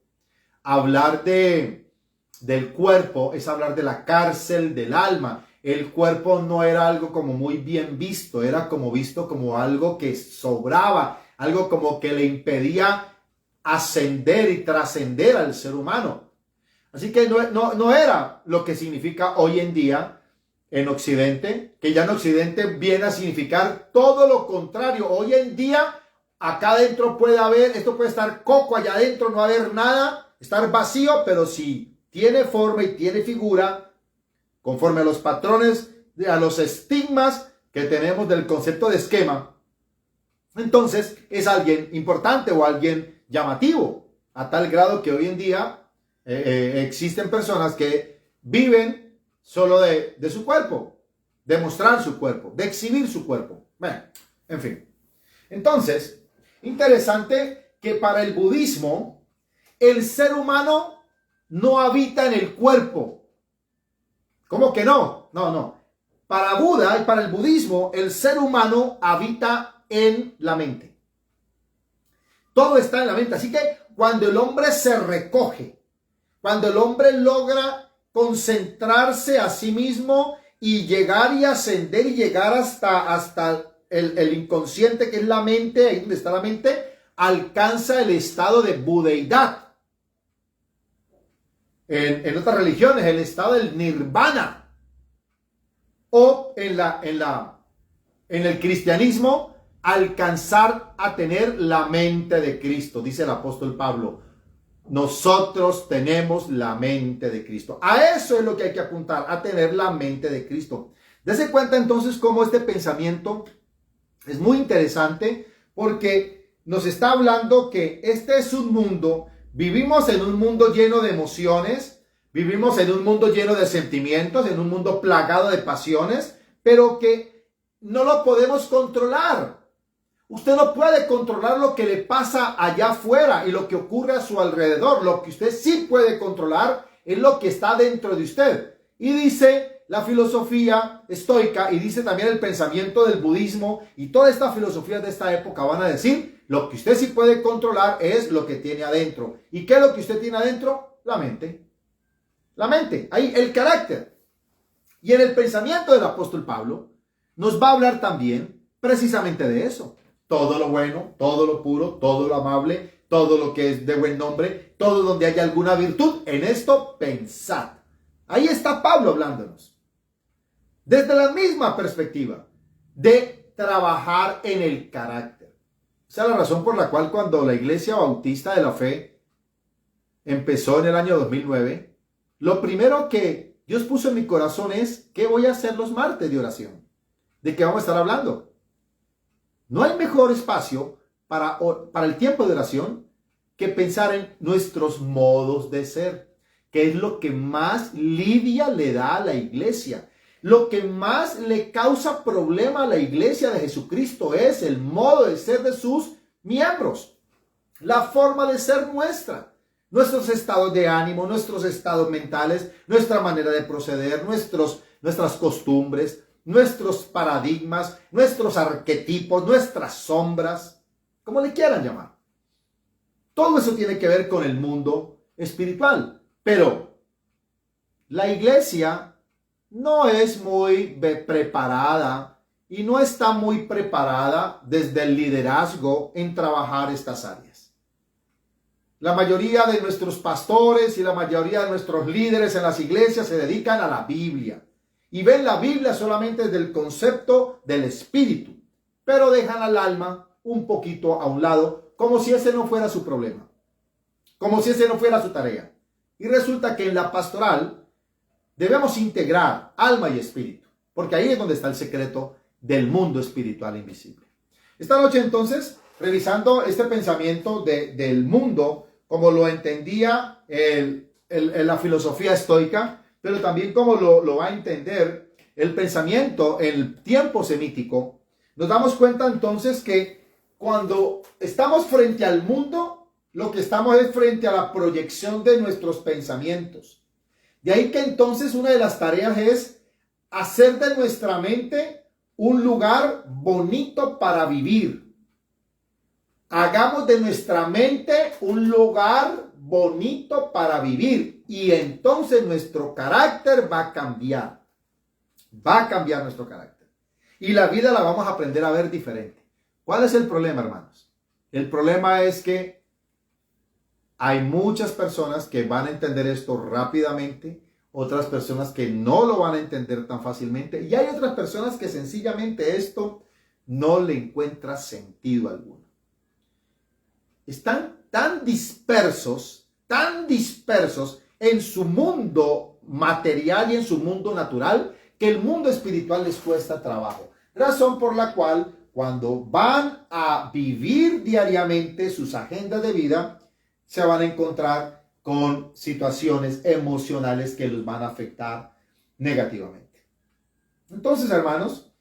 hablar del cuerpo es hablar de la cárcel del alma. El cuerpo no era algo como muy bien visto, era como visto como algo que sobraba, algo como que le impedía ascender y trascender al ser humano. Así que no era lo que significa hoy en día en Occidente, que ya en Occidente viene a significar todo lo contrario. Hoy en día, acá adentro puede haber, esto puede estar coco, allá adentro no haber nada, estar vacío, pero si tiene forma y tiene figura, conforme a los patrones, a los estigmas que tenemos del concepto de esquema, entonces es alguien importante o alguien llamativo, a tal grado que hoy en día existen personas que viven solo de su cuerpo, de mostrar su cuerpo, de exhibir su cuerpo. Bueno, en fin. Entonces, interesante que para el budismo, el ser humano no habita en el cuerpo. ¿Cómo que no? No. Para Buda y para el budismo, el ser humano habita en la mente. Todo está en la mente. Así que cuando el hombre se recoge, cuando el hombre logra concentrarse a sí mismo y llegar y ascender y llegar hasta el inconsciente, que es la mente, ahí donde está la mente, alcanza el estado de budeidad. En otras religiones, el estado del nirvana. O en el cristianismo, alcanzar a tener la mente de Cristo. Dice el apóstol Pablo, nosotros tenemos la mente de Cristo. A eso es lo que hay que apuntar, a tener la mente de Cristo. Dese cuenta entonces cómo este pensamiento es muy interesante, porque nos está hablando que este es un mundo, vivimos en un mundo lleno de emociones, vivimos en un mundo lleno de sentimientos, en un mundo plagado de pasiones, pero que no lo podemos controlar. Usted no puede controlar lo que le pasa allá afuera y lo que ocurre a su alrededor. Lo que usted sí puede controlar es lo que está dentro de usted. Y dice la filosofía estoica, y dice también el pensamiento del budismo, y todas estas filosofías de esta época van a decir, lo que usted sí puede controlar es lo que tiene adentro. ¿Y qué es lo que usted tiene adentro? La mente. La mente, ahí el carácter. Y en el pensamiento del apóstol Pablo nos va a hablar también precisamente de eso. Todo lo bueno, todo lo puro, todo lo amable, todo lo que es de buen nombre, todo donde haya alguna virtud, en esto pensad. Ahí está Pablo hablándonos. Desde la misma perspectiva de trabajar en el carácter. Esa es la razón por la cual cuando la Iglesia Bautista de la Fe empezó en el año 2009, lo primero que Dios puso en mi corazón es, ¿qué voy a hacer los martes de oración? ¿De qué vamos a estar hablando? No hay mejor espacio para el tiempo de oración que pensar en nuestros modos de ser, que es lo que más lidia le da a la iglesia. Lo que más le causa problema a la iglesia de Jesucristo es el modo de ser de sus miembros, la forma de ser nuestra, nuestros estados de ánimo, nuestros estados mentales, nuestra manera de proceder, nuestras costumbres, nuestros paradigmas, nuestros arquetipos, nuestras sombras, como le quieran llamar. Todo eso tiene que ver con el mundo espiritual. Pero la iglesia no es muy preparada y no está muy preparada desde el liderazgo en trabajar estas áreas. La mayoría de nuestros pastores y la mayoría de nuestros líderes en las iglesias se dedican a la Biblia. Y ven la Biblia solamente desde el concepto del espíritu, pero dejan al alma un poquito a un lado, como si ese no fuera su problema, como si ese no fuera su tarea. Y resulta que en la pastoral debemos integrar alma y espíritu, porque ahí es donde está el secreto del mundo espiritual invisible. Esta noche entonces, revisando este pensamiento del mundo, como lo entendía la filosofía estoica, pero también como lo va a entender el pensamiento, el tiempo semítico, nos damos cuenta entonces que cuando estamos frente al mundo, lo que estamos es frente a la proyección de nuestros pensamientos. De ahí que entonces una de las tareas es hacer de nuestra mente un lugar bonito para vivir. Hagamos de nuestra mente un lugar bonito para vivir, y entonces nuestro carácter va a cambiar. Va a cambiar nuestro carácter. Y la vida la vamos a aprender a ver diferente. ¿Cuál es el problema, hermanos? El problema es que hay muchas personas que van a entender esto rápidamente, otras personas que no lo van a entender tan fácilmente, y hay otras personas que sencillamente esto no le encuentra sentido alguno. Están tan dispersos en su mundo material y en su mundo natural, que el mundo espiritual les cuesta trabajo. Razón por la cual cuando van a vivir diariamente sus agendas de vida, se van a encontrar con situaciones emocionales que los van a afectar negativamente. Entonces, hermanos,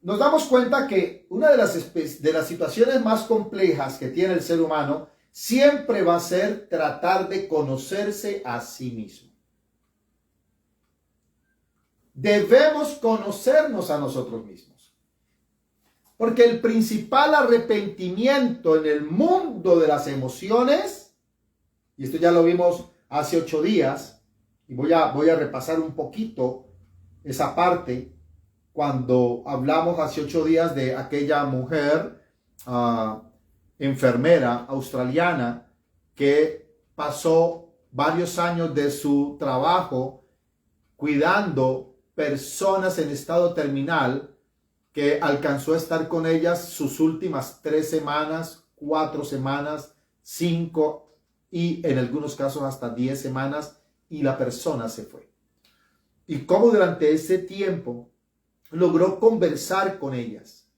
nos damos cuenta que una de las situaciones más complejas que tiene el ser humano siempre va a ser tratar de conocerse a sí mismo. Debemos conocernos a nosotros mismos. Porque el principal arrepentimiento en el mundo de las emociones, y esto ya lo vimos hace 8 días, y voy a repasar un poquito esa parte, cuando hablamos hace 8 días de aquella mujer enfermera australiana que pasó varios años de su trabajo cuidando personas en estado terminal, que alcanzó a estar con ellas sus últimas 3 semanas, 4 semanas, 5 y en algunos casos hasta 10 semanas, y la persona se fue. Y cómo durante ese tiempo logró conversar con ellas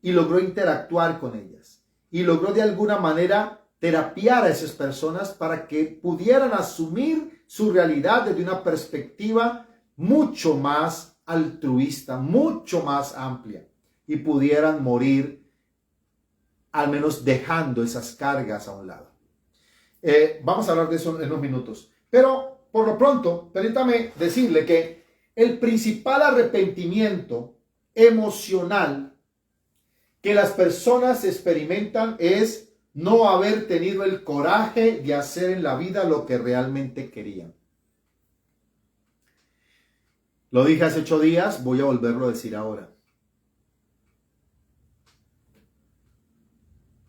y logró interactuar con ellas y logró de alguna manera terapiar a esas personas para que pudieran asumir su realidad desde una perspectiva mucho más altruista, mucho más amplia, y pudieran morir al menos dejando esas cargas a un lado. Vamos a hablar de eso en unos minutos, pero por lo pronto permítame decirle que el principal arrepentimiento emocional que las personas experimentan es no haber tenido el coraje de hacer en la vida lo que realmente querían. Lo dije hace 8 días, voy a volverlo a decir ahora.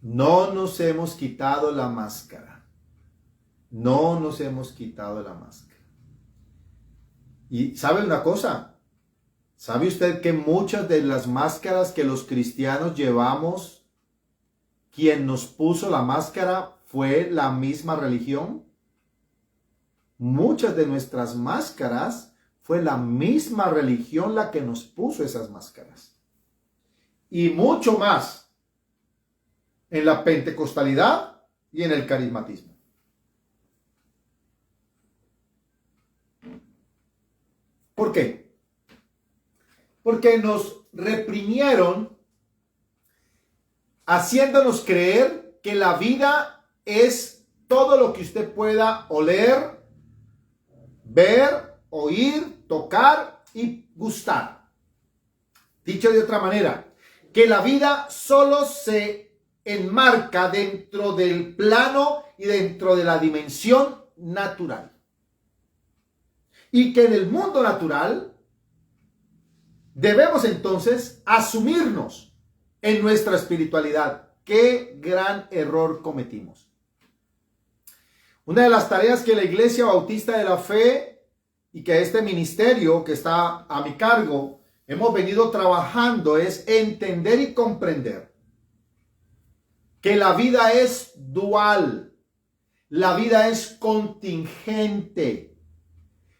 No nos hemos quitado la máscara. No nos hemos quitado la máscara. Y ¿sabe una cosa? ¿Sabe usted que muchas de las máscaras que los cristianos llevamos, quien nos puso la máscara fue la misma religión? Muchas de nuestras máscaras fue la misma religión la que nos puso esas máscaras. Y mucho más en la pentecostalidad y en el carismatismo. ¿Por qué? Porque nos reprimieron haciéndonos creer que la vida es todo lo que usted pueda oler, ver, oír, tocar y gustar. Dicho de otra manera, que la vida solo se enmarca dentro del plano y dentro de la dimensión natural. Y que en el mundo natural debemos entonces asumirnos en nuestra espiritualidad. ¡Qué gran error cometimos! Una de las tareas que la Iglesia Bautista de la Fe y que este ministerio que está a mi cargo hemos venido trabajando es entender y comprender que la vida es dual, la vida es contingente.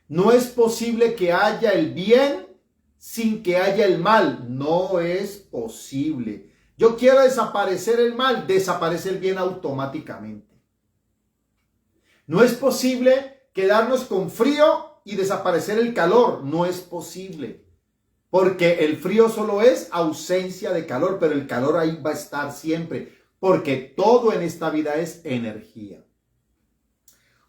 No es posible que haya el bien sin que haya el mal, no es posible. Yo quiero desaparecer el mal, desaparece el bien automáticamente. No es posible quedarnos con frío y desaparecer el calor, no es posible, porque el frío solo es ausencia de calor, pero el calor ahí va a estar siempre, porque todo en esta vida es energía.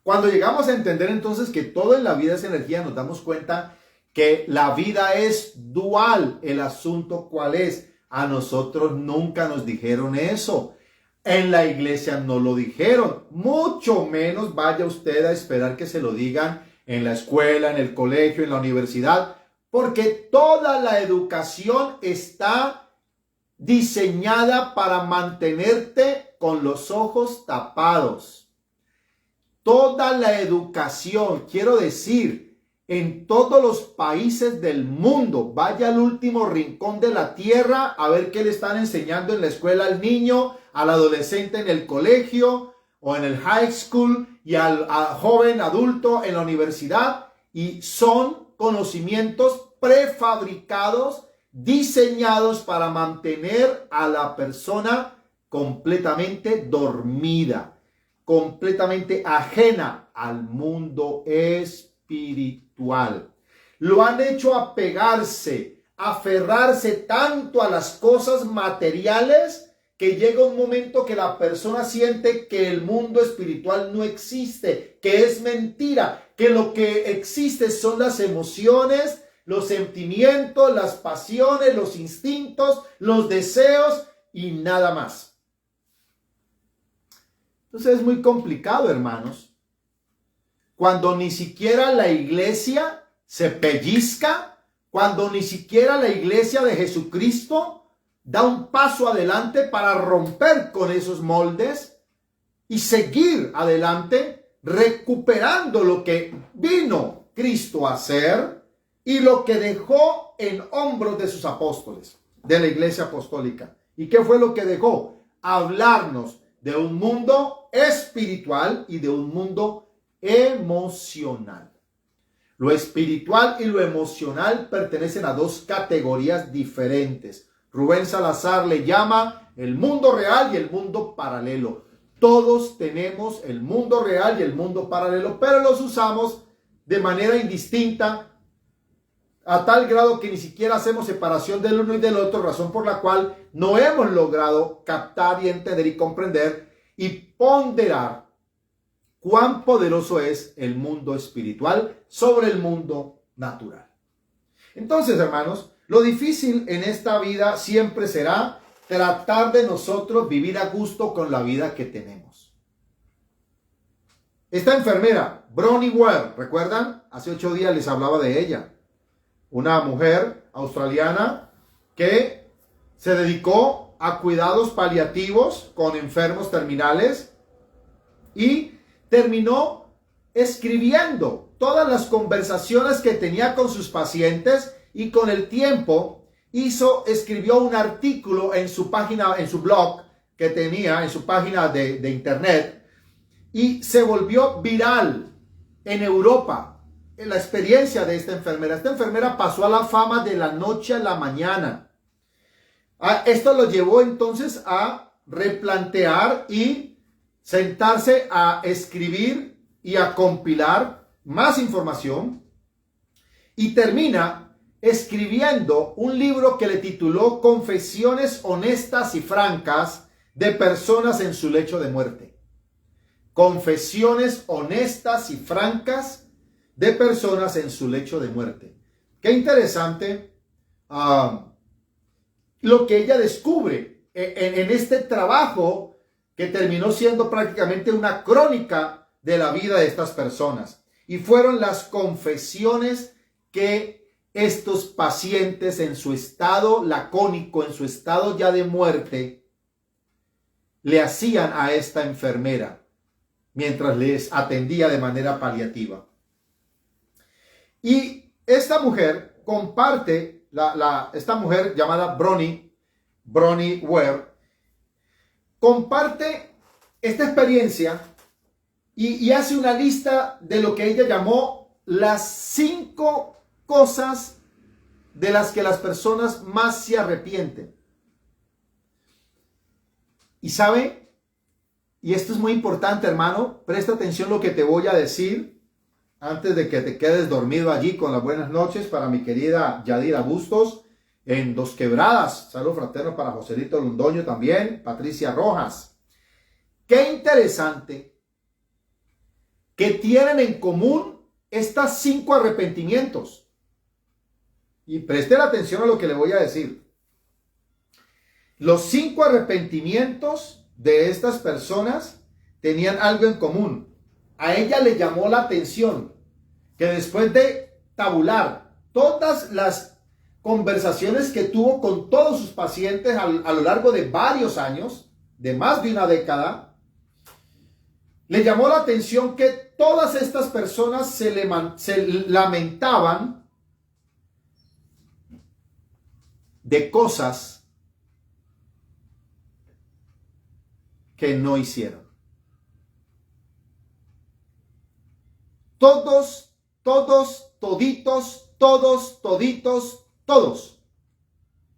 Cuando llegamos a entender entonces que todo en la vida es energía, nos damos cuenta que la vida es dual. El asunto, ¿cuál es? A nosotros nunca nos dijeron eso. En la iglesia no lo dijeron. Mucho menos vaya usted a esperar que se lo digan en la escuela, en el colegio, en la universidad, porque toda la educación está diseñada para mantenerte con los ojos tapados. Toda la educación, quiero decir, en todos los países del mundo, vaya al último rincón de la tierra a ver qué le están enseñando en la escuela al niño, al adolescente en el colegio o en el high school y al joven adulto en la universidad, y son conocimientos prefabricados, diseñados para mantener a la persona completamente dormida, completamente ajena al mundo espiritual. Lo han hecho apegarse, aferrarse tanto a las cosas materiales que llega un momento que la persona siente que el mundo espiritual no existe, que es mentira, que lo que existe son las emociones, los sentimientos, las pasiones, los instintos, los deseos y nada más. Entonces es muy complicado, hermanos, cuando ni siquiera la iglesia se pellizca, cuando ni siquiera la iglesia de Jesucristo da un paso adelante para romper con esos moldes y seguir adelante, recuperando lo que vino Cristo a hacer y lo que dejó en hombros de sus apóstoles, de la iglesia apostólica. ¿Y qué fue lo que dejó? Hablarnos de un mundo espiritual y de un mundo emocional. Lo espiritual y lo emocional pertenecen a dos categorías diferentes. Rubén Salazar le llama el mundo real y el mundo paralelo. Todos tenemos el mundo real y el mundo paralelo, pero los usamos de manera indistinta, a tal grado que ni siquiera hacemos separación del uno y del otro, razón por la cual no hemos logrado captar y entender y comprender y ponderar cuán poderoso es el mundo espiritual sobre el mundo natural. Entonces, hermanos, lo difícil en esta vida siempre será tratar de nosotros vivir a gusto con la vida que tenemos. Esta enfermera, Bronnie Ware, ¿recuerdan? Hace 8 días les hablaba de ella. Una mujer australiana que se dedicó a cuidados paliativos con enfermos terminales y terminó escribiendo todas las conversaciones que tenía con sus pacientes y con el tiempo escribió un artículo en su página, en su blog que tenía, en su página de internet, y se volvió viral en Europa. En la experiencia de esta enfermera pasó a la fama de la noche a la mañana. Esto lo llevó entonces a replantear y sentarse a escribir y a compilar más información, y termina escribiendo un libro que le tituló Confesiones honestas y francas de personas en su lecho de muerte. Confesiones honestas y francas de personas en su lecho de muerte. Qué interesante lo que ella descubre en este trabajo que terminó siendo prácticamente una crónica de la vida de estas personas. Y fueron las confesiones que estos pacientes en su estado lacónico, en su estado ya de muerte, le hacían a esta enfermera mientras les atendía de manera paliativa. Y esta mujer comparte, esta mujer llamada Bronnie Ware, comparte esta experiencia y hace una lista de lo que ella llamó las 5 cosas de las que las personas más se arrepienten. Y sabe, y esto es muy importante, hermano, presta atención a lo que te voy a decir antes de que te quedes dormido allí con las buenas noches para mi querida Yadira Bustos en Dos Quebradas. Saludo fraterno para Joselito Londoño también, Patricia Rojas. Qué interesante que tienen en común estas 5 arrepentimientos. Y presten atención a lo que le voy a decir. Los 5 arrepentimientos de estas personas tenían algo en común. A ella le llamó la atención que después de tabular todas las conversaciones que tuvo con todos sus pacientes a lo largo de varios años, de más de una década, le llamó la atención que todas estas personas se lamentaban de cosas que no hicieron. Todos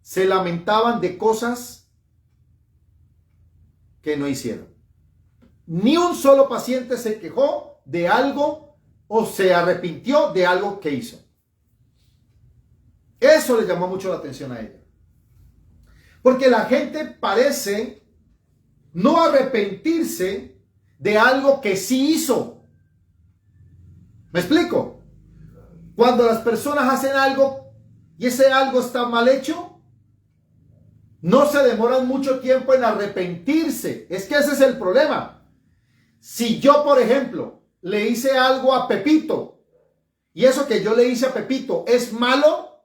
se lamentaban de cosas que no hicieron. Ni un solo paciente se quejó de algo o se arrepintió de algo que hizo. Eso le llamó mucho la atención a ella. Porque la gente parece no arrepentirse de algo que sí hizo. ¿Me explico? Cuando las personas hacen algo y ese algo está mal hecho, no se demoran mucho tiempo en arrepentirse. Es que ese es el problema. Si yo, por ejemplo, le hice algo a Pepito y eso que yo le hice a Pepito es malo,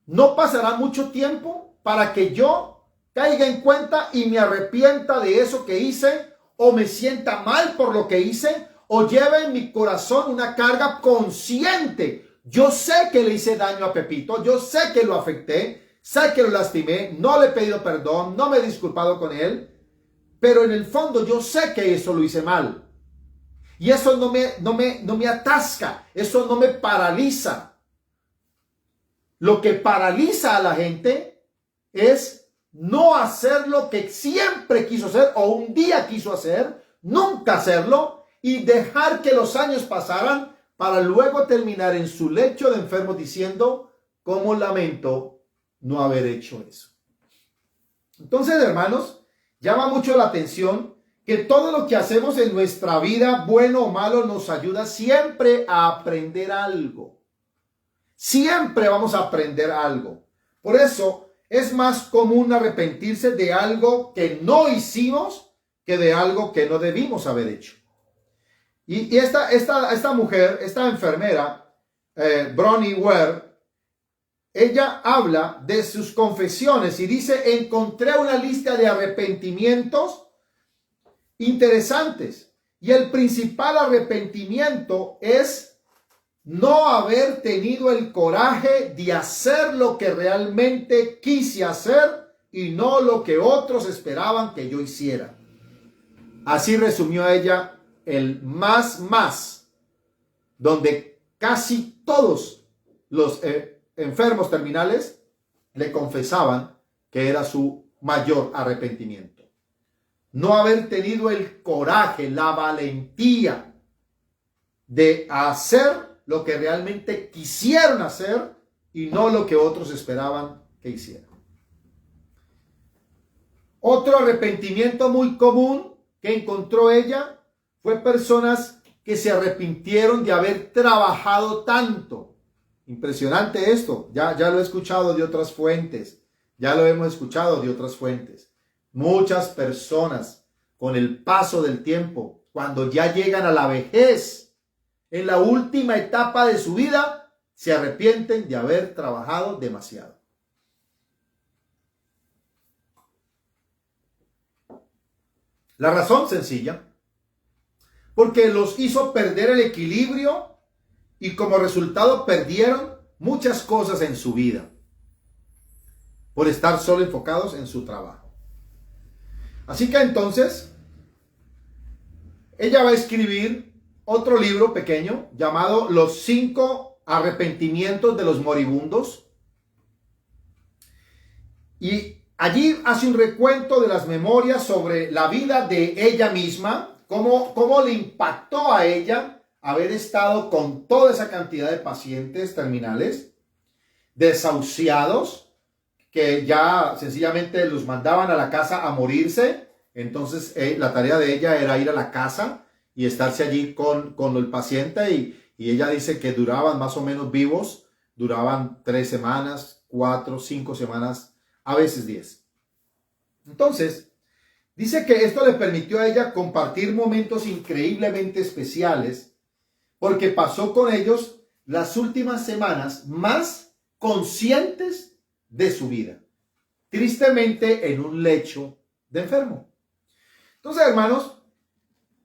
no pasará mucho tiempo para que yo caiga en cuenta y me arrepienta de eso que hice, o me sienta mal por lo que hice, o lleve en mi corazón una carga consciente. Yo sé que le hice daño a Pepito, yo sé que lo afecté, sé que lo lastimé, no le he pedido perdón, no me he disculpado con él, pero en el fondo yo sé que eso lo hice mal. Y eso no me atasca, eso no me paraliza. Lo que paraliza a la gente es no hacer lo que siempre quiso hacer o un día quiso hacer, nunca hacerlo y dejar que los años pasaran para luego terminar en su lecho de enfermo diciendo, cómo lamento no haber hecho eso. Entonces, hermanos, llama mucho la atención que todo lo que hacemos en nuestra vida, bueno o malo, nos ayuda siempre a aprender algo. Siempre vamos a aprender algo. Por eso es más común arrepentirse de algo que no hicimos que de algo que no debimos haber hecho. Y esta mujer, esta enfermera, Bronnie Ware, ella habla de sus confesiones y dice, encontré una lista de arrepentimientos interesantes. Y el principal arrepentimiento es no haber tenido el coraje de hacer lo que realmente quise hacer y no lo que otros esperaban que yo hiciera. Así resumió ella el más, donde casi todos los enfermos terminales le confesaban que era su mayor arrepentimiento. No haber tenido el coraje, la valentía de hacer lo que realmente quisieron hacer y no lo que otros esperaban que hicieran. Otro arrepentimiento muy común que encontró ella fue personas que se arrepintieron de haber trabajado tanto. Impresionante esto, ya lo he escuchado de otras fuentes, ya lo hemos escuchado de otras fuentes. Muchas personas con el paso del tiempo, cuando ya llegan a la vejez, en la última etapa de su vida, se arrepienten de haber trabajado demasiado. La razón sencilla, porque los hizo perder el equilibrio y como resultado perdieron muchas cosas en su vida por estar solo enfocados en su trabajo. Así que entonces, ella va a escribir otro libro pequeño llamado Los 5 arrepentimientos de los moribundos. Y allí hace un recuento de las memorias sobre la vida de ella misma, cómo le impactó a ella haber estado con toda esa cantidad de pacientes terminales, desahuciados, que ya sencillamente los mandaban a la casa a morirse. Entonces la tarea de ella era ir a la casa y estarse allí con el paciente y ella dice que duraban más o menos vivos, duraban 3 semanas, 4, 5 semanas, a veces 10. Entonces, dice que esto le permitió a ella compartir momentos increíblemente especiales porque pasó con ellos las últimas semanas más conscientes de su vida, tristemente en un lecho de enfermo. Entonces, hermanos,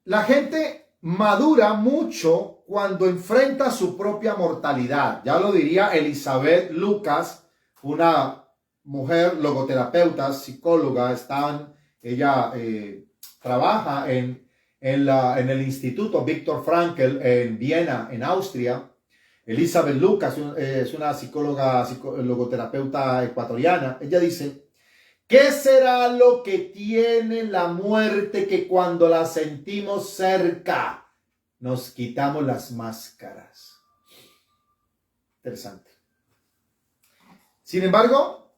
la gente madura mucho cuando enfrenta su propia mortalidad. Ya lo diría Elizabeth Lucas, una mujer logoterapeuta, psicóloga. Ella trabaja en el Instituto Viktor Frankl en Viena, en Austria. Elizabeth Lucas es una psicóloga, logoterapeuta ecuatoriana. Ella dice, ¿qué será lo que tiene la muerte que cuando la sentimos cerca nos quitamos las máscaras? Interesante. Sin embargo,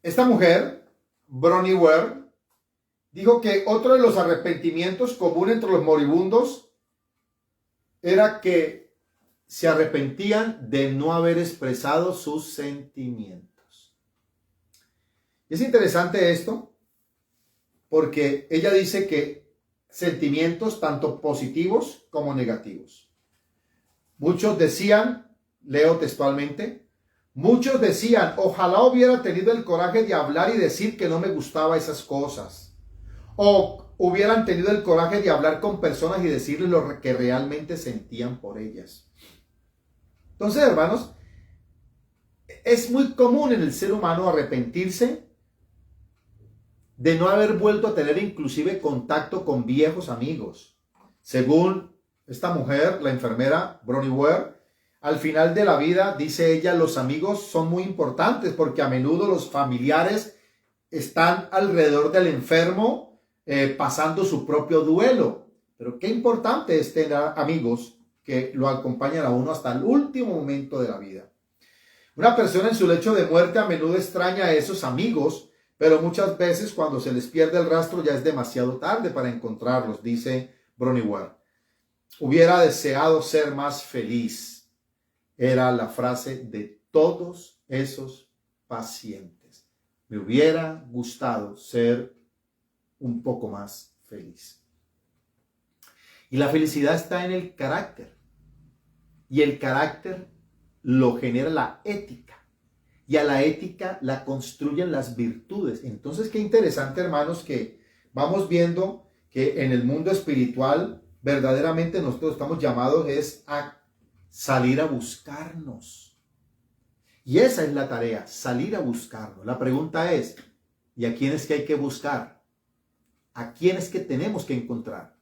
esta mujer, Bronnie Ware, dijo que otro de los arrepentimientos común entre los moribundos era que se arrepentían de no haber expresado sus sentimientos. Es interesante esto porque ella dice que sentimientos tanto positivos como negativos. Muchos decían, leo textualmente, muchos decían, ojalá hubiera tenido el coraje de hablar y decir que no me gustaba esas cosas. O hubieran tenido el coraje de hablar con personas y decirles lo que realmente sentían por ellas. Entonces, hermanos, es muy común en el ser humano arrepentirse de no haber vuelto a tener inclusive contacto con viejos amigos. Según esta mujer, la enfermera Bronnie Ware, al final de la vida, dice ella, los amigos son muy importantes porque a menudo los familiares están alrededor del enfermo pasando su propio duelo. Pero qué importante es tener amigos que lo acompañan a uno hasta el último momento de la vida. Una persona en su lecho de muerte a menudo extraña a esos amigos, pero muchas veces cuando se les pierde el rastro ya es demasiado tarde para encontrarlos, dice Bronnie Ware. Hubiera deseado ser más feliz, era la frase de todos esos pacientes. Me hubiera gustado ser un poco más feliz. Y la felicidad está en el carácter. Y el carácter lo genera la ética. Y a la ética la construyen las virtudes. Entonces, qué interesante, hermanos, que vamos viendo que en el mundo espiritual verdaderamente nosotros estamos llamados es a salir a buscarnos. Y esa es la tarea, salir a buscarnos. La pregunta es, ¿y a quién es que hay que buscar? ¿A quién es que tenemos que encontrar?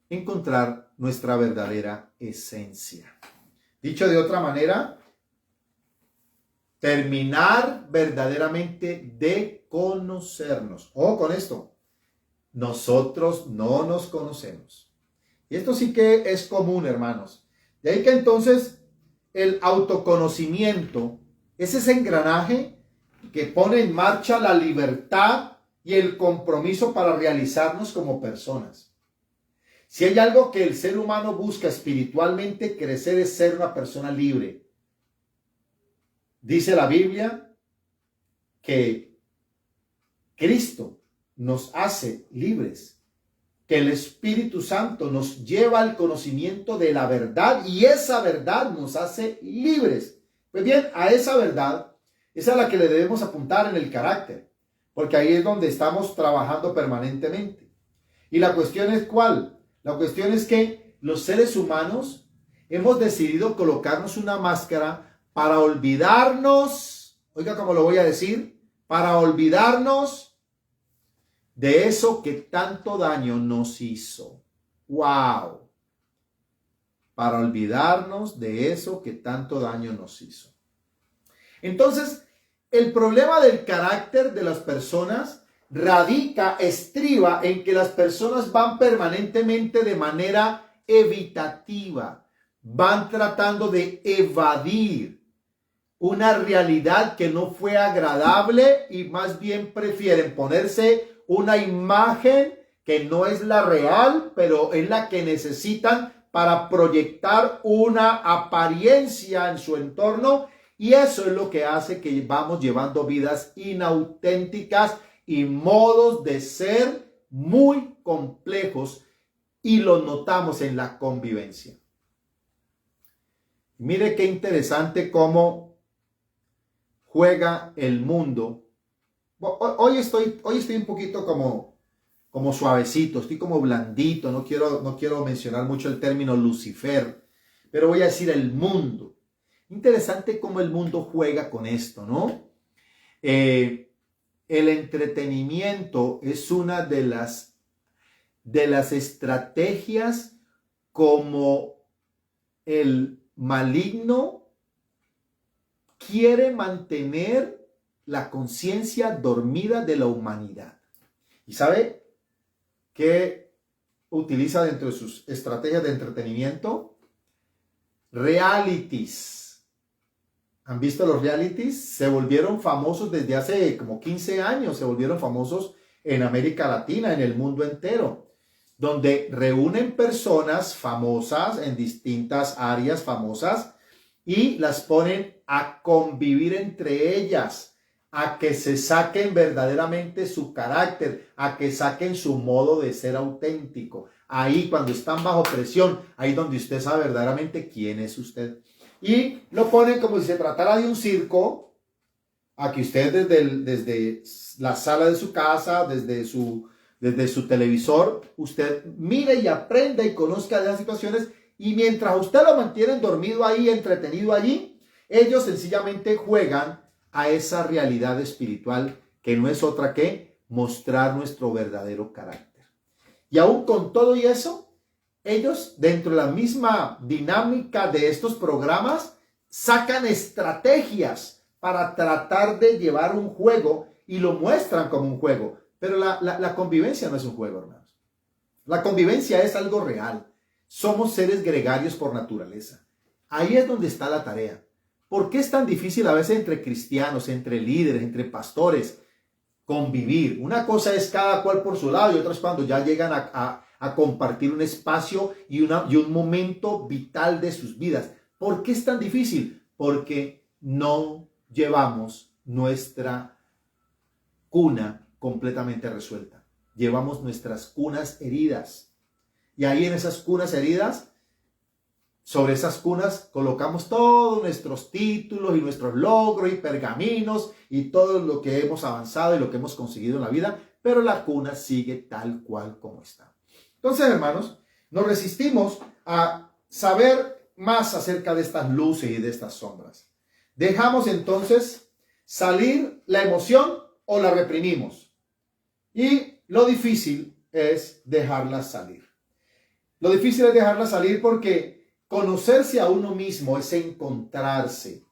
Encontrar nuestra verdadera esencia. Dicho de otra manera, terminar verdaderamente de conocernos. Ojo con esto, nosotros no nos conocemos. Y esto sí que es común, hermanos. De ahí que entonces el autoconocimiento es ese engranaje que pone en marcha la libertad y el compromiso para realizarnos como personas. Si hay algo que el ser humano busca espiritualmente crecer es ser una persona libre. Dice la Biblia que Cristo nos hace libres, que el Espíritu Santo nos lleva al conocimiento de la verdad y esa verdad nos hace libres. Pues bien, a esa verdad es a la que le debemos apuntar en el carácter, porque ahí es donde estamos trabajando permanentemente. Y la cuestión es ¿cuál? La cuestión es que los seres humanos hemos decidido colocarnos una máscara para olvidarnos, oiga cómo lo voy a decir, para olvidarnos de eso que tanto daño nos hizo. ¡Wow! Para olvidarnos de eso que tanto daño nos hizo. Entonces, el problema del carácter de las personas estriba en que las personas van permanentemente de manera evitativa, van tratando de evadir una realidad que no fue agradable y más bien prefieren ponerse una imagen que no es la real, pero es la que necesitan para proyectar una apariencia en su entorno, y eso es lo que hace que vamos llevando vidas inauténticas y modos de ser muy complejos, y lo notamos en la convivencia. Mire qué interesante cómo juega el mundo. Hoy estoy un poquito como suavecito, estoy como blandito, no quiero mencionar mucho el término Lucifer, pero voy a decir el mundo. Interesante cómo el mundo juega con esto, ¿no? El entretenimiento es una de las estrategias como el maligno quiere mantener la conciencia dormida de la humanidad. ¿Y sabe qué utiliza dentro de sus estrategias de entretenimiento? Realities. ¿Han visto los realities? Se volvieron famosos desde hace como 15 años, se volvieron famosos en América Latina, en el mundo entero, donde reúnen personas famosas en distintas áreas famosas y las ponen a convivir entre ellas, a que se saquen verdaderamente su carácter, a que saquen su modo de ser auténtico. Ahí, cuando están bajo presión, ahí donde usted sabe verdaderamente quién es usted. Y lo ponen como si se tratara de un circo, a que usted desde la sala de su casa, desde su televisor, usted mire y aprenda y conozca de las situaciones, y mientras usted lo mantiene dormido ahí, entretenido allí, ellos sencillamente juegan a esa realidad espiritual que no es otra que mostrar nuestro verdadero carácter. Y aún con todo y eso, ellos dentro de la misma dinámica de estos programas sacan estrategias para tratar de llevar un juego y lo muestran como un juego. Pero la convivencia no es un juego, hermanos. La convivencia es algo real. Somos seres gregarios por naturaleza. Ahí es donde está la tarea. ¿Por qué es tan difícil a veces entre cristianos, entre líderes, entre pastores, convivir? Una cosa es cada cual por su lado y otra es cuando ya llegan a compartir un espacio y un momento vital de sus vidas. ¿Por qué es tan difícil? Porque no llevamos nuestra cuna completamente resuelta. Llevamos nuestras cunas heridas. Y ahí en esas cunas heridas, sobre esas cunas colocamos todos nuestros títulos y nuestros logros y pergaminos y todo lo que hemos avanzado y lo que hemos conseguido en la vida, pero la cuna sigue tal cual como está. Entonces, hermanos, nos resistimos a saber más acerca de estas luces y de estas sombras. Dejamos entonces salir la emoción o la reprimimos. Y lo difícil es dejarla salir. Lo difícil es dejarla salir porque conocerse a uno mismo es encontrarse.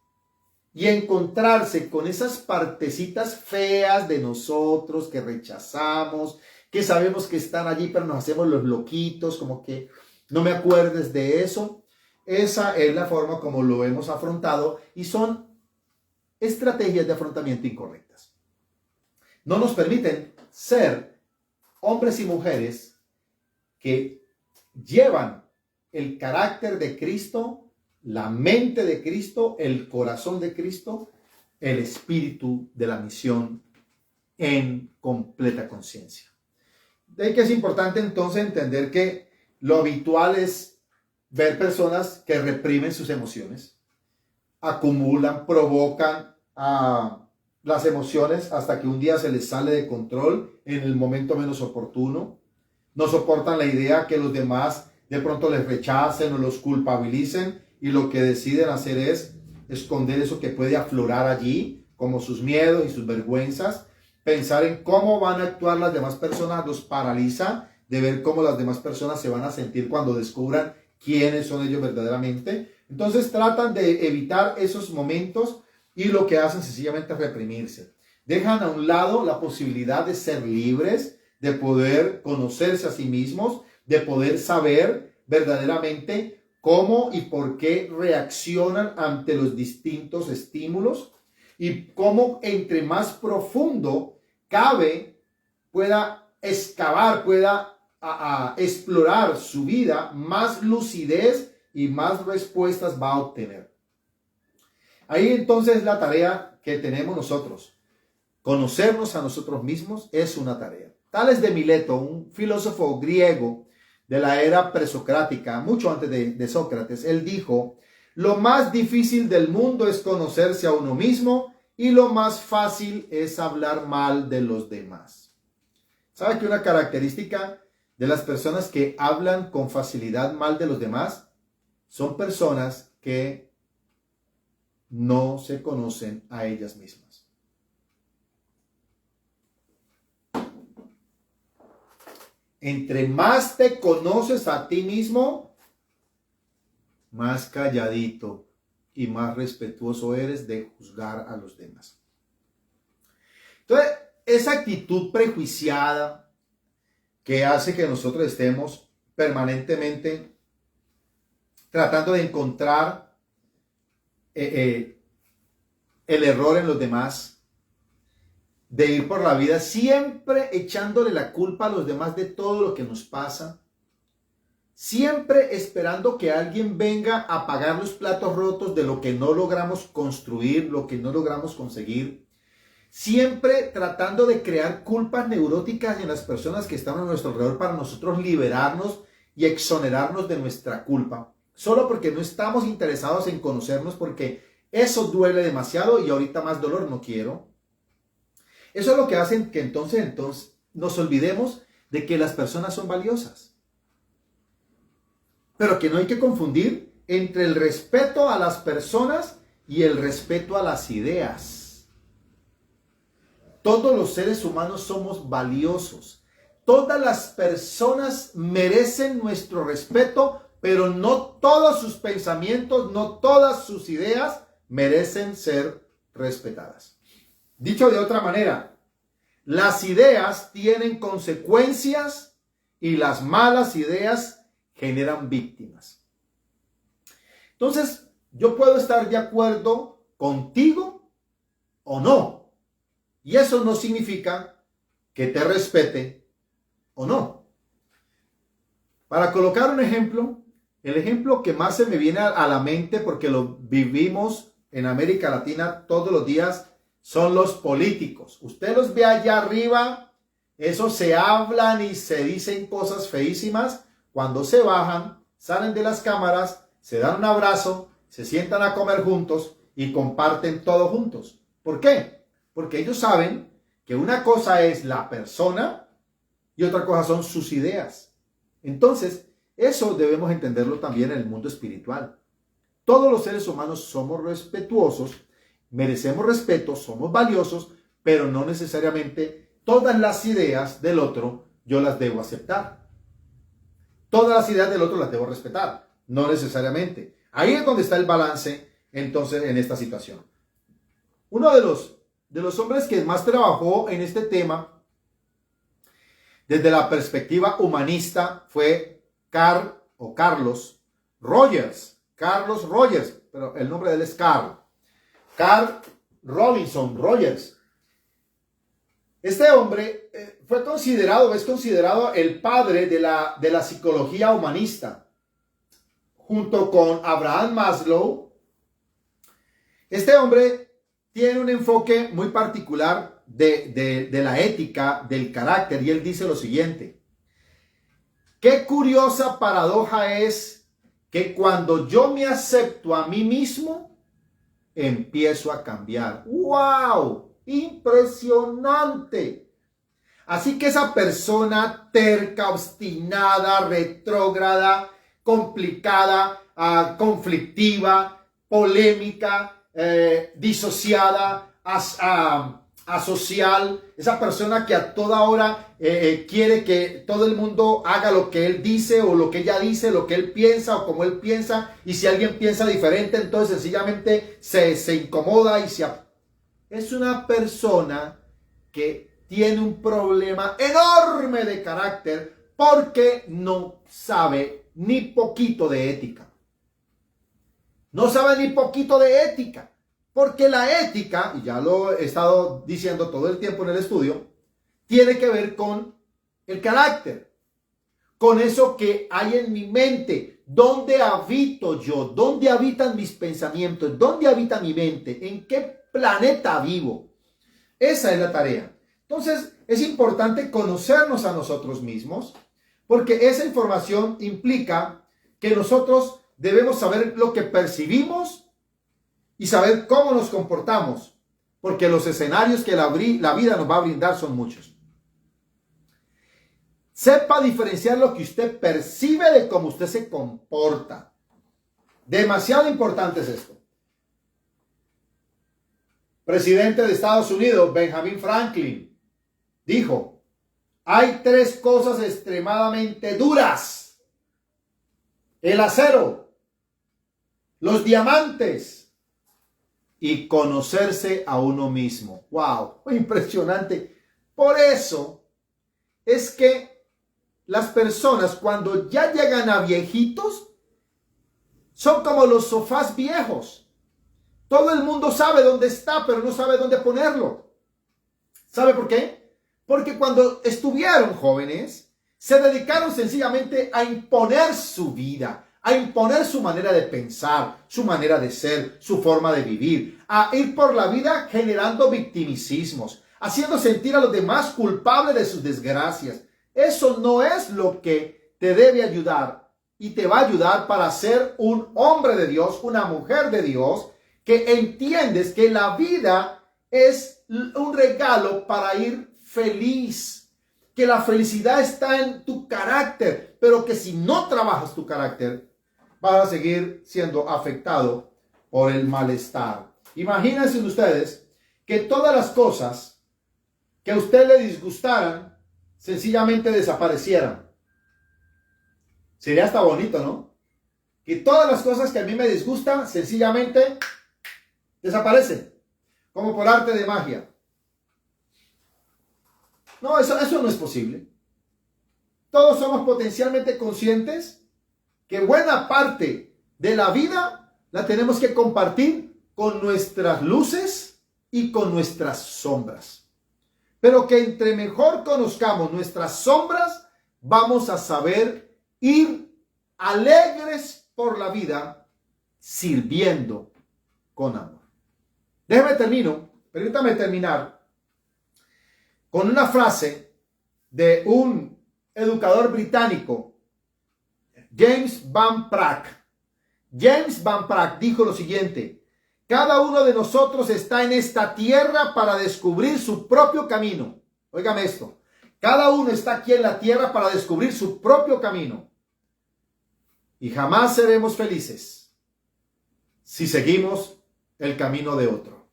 Y encontrarse con esas partecitas feas de nosotros que rechazamos, que sabemos que están allí, pero nos hacemos los loquitos, como que no me acuerdes de eso. Esa es la forma como lo hemos afrontado y son estrategias de afrontamiento incorrectas. No nos permiten ser hombres y mujeres que llevan el carácter de Cristo, la mente de Cristo, el corazón de Cristo, el espíritu de la misión en completa conciencia. De ahí que es importante entonces entender que lo habitual es ver personas que reprimen sus emociones, acumulan, provocan las emociones hasta que un día se les sale de control en el momento menos oportuno. No soportan la idea que los demás de pronto les rechacen o los culpabilicen y lo que deciden hacer es esconder eso que puede aflorar allí, como sus miedos y sus vergüenzas. Pensar en cómo van a actuar las demás personas los paraliza de ver cómo las demás personas se van a sentir cuando descubran quiénes son ellos verdaderamente. Entonces tratan de evitar esos momentos y lo que hacen sencillamente es reprimirse. Dejan a un lado la posibilidad de ser libres, de poder conocerse a sí mismos, de poder saber verdaderamente cómo y por qué reaccionan ante los distintos estímulos y cómo entre más profundo cabe pueda excavar, pueda explorar su vida, más lucidez y más respuestas va a obtener. Ahí entonces la tarea que tenemos nosotros. Conocernos a nosotros mismos es una tarea. Tales de Mileto, un filósofo griego de la era presocrática, mucho antes de Sócrates, él dijo: lo más difícil del mundo es conocerse a uno mismo y lo más fácil es hablar mal de los demás. ¿Sabe que una característica de las personas que hablan con facilidad mal de los demás son personas que no se conocen a ellas mismas? Entre más te conoces a ti mismo, más calladito y más respetuoso eres de juzgar a los demás. Entonces, esa actitud prejuiciada que hace que nosotros estemos permanentemente tratando de encontrar el error en los demás, de ir por la vida siempre echándole la culpa a los demás de todo lo que nos pasa, siempre esperando que alguien venga a pagar los platos rotos de lo que no logramos construir, lo que no logramos conseguir, siempre tratando de crear culpas neuróticas en las personas que están a nuestro alrededor para nosotros liberarnos y exonerarnos de nuestra culpa, solo porque no estamos interesados en conocernos, porque eso duele demasiado y ahorita más dolor no quiero. Eso es lo que hace que entonces nos olvidemos de que las personas son valiosas. Pero que no hay que confundir entre el respeto a las personas y el respeto a las ideas. Todos los seres humanos somos valiosos. Todas las personas merecen nuestro respeto, pero no todos sus pensamientos, no todas sus ideas merecen ser respetadas. Dicho de otra manera, las ideas tienen consecuencias y las malas ideas generan víctimas. Entonces, yo puedo estar de acuerdo contigo o no. Y eso no significa que te respete o no. Para colocar un ejemplo, el ejemplo que más se me viene a la mente, porque lo vivimos en América Latina todos los días, son los políticos. Usted los ve allá arriba, esos se hablan y se dicen cosas feísimas. Cuando se bajan, salen de las cámaras, se dan un abrazo, se sientan a comer juntos y comparten todo juntos. ¿Por qué? Porque ellos saben que una cosa es la persona y otra cosa son sus ideas. Entonces, eso debemos entenderlo también en el mundo espiritual. Todos los seres humanos somos respetuosos, merecemos respeto, somos valiosos, pero no necesariamente todas las ideas del otro yo las debo aceptar. Todas las ideas del otro las debo respetar, no necesariamente. Ahí es donde está el balance, entonces, en esta situación. Uno de los hombres que más trabajó en este tema, desde la perspectiva humanista, fue Carlos Rogers. Carlos Rogers, pero el nombre de él es Carl Robinson Rogers. Este hombre es considerado el padre de la psicología humanista, junto con Abraham Maslow. Este hombre tiene un enfoque muy particular de la ética, del carácter, y él dice lo siguiente: qué curiosa paradoja es que cuando yo me acepto a mí mismo, empiezo a cambiar. ¡Wow! Impresionante. Así que esa persona terca, obstinada, retrógrada, complicada, conflictiva, polémica, disociada, asocial, esa persona que a toda hora quiere que todo el mundo haga lo que él dice o lo que ella dice, lo que él piensa o como él piensa, y si alguien piensa diferente, entonces sencillamente se incomoda y es una persona que tiene un problema enorme de carácter porque no sabe ni poquito de ética. No sabe ni poquito de ética. Porque la ética, y ya lo he estado diciendo todo el tiempo en el estudio, tiene que ver con el carácter. Con eso que hay en mi mente. ¿Dónde habito yo? ¿Dónde habitan mis pensamientos? ¿Dónde habita mi mente? ¿En qué planeta vivo? Esa es la tarea. Entonces, es importante conocernos a nosotros mismos, porque esa información implica que nosotros debemos saber lo que percibimos y saber cómo nos comportamos, porque los escenarios que la vida nos va a brindar son muchos. Sepa diferenciar lo que usted percibe de cómo usted se comporta. Demasiado importante es esto. Presidente de Estados Unidos, Benjamin Franklin, dijo: hay tres cosas extremadamente duras: el acero, los diamantes y conocerse a uno mismo. ¡Wow! Impresionante. Por eso es que las personas, cuando ya llegan a viejitos, son como los sofás viejos. Todo el mundo sabe dónde está, pero no sabe dónde ponerlo. ¿Sabe por qué? Porque cuando estuvieron jóvenes, se dedicaron sencillamente a imponer su vida, a imponer su manera de pensar, su manera de ser, su forma de vivir, a ir por la vida generando victimicismos, haciendo sentir a los demás culpables de sus desgracias. Eso no es lo que te debe ayudar y te va a ayudar para ser un hombre de Dios, una mujer de Dios, que entiendes que la vida es un regalo para ir feliz, que la felicidad está en tu carácter, pero que si no trabajas tu carácter, vas a seguir siendo afectado por el malestar. Imagínense ustedes que todas las cosas que a usted le disgustaran sencillamente desaparecieran. Sería hasta bonito, ¿no? Que todas las cosas que a mí me disgustan sencillamente desaparecen, como por arte de magia. No, eso no es posible. Todos somos potencialmente conscientes que buena parte de la vida la tenemos que compartir con nuestras luces y con nuestras sombras. Pero que entre mejor conozcamos nuestras sombras, vamos a saber ir alegres por la vida, sirviendo con amor. Permítame terminar con una frase de un educador británico, James Van Praagh. James Van Praagh dijo lo siguiente: cada uno de nosotros está en esta tierra para descubrir su propio camino. Óigame esto. Cada uno está aquí en la tierra para descubrir su propio camino. Y jamás seremos felices si seguimos el camino de otro.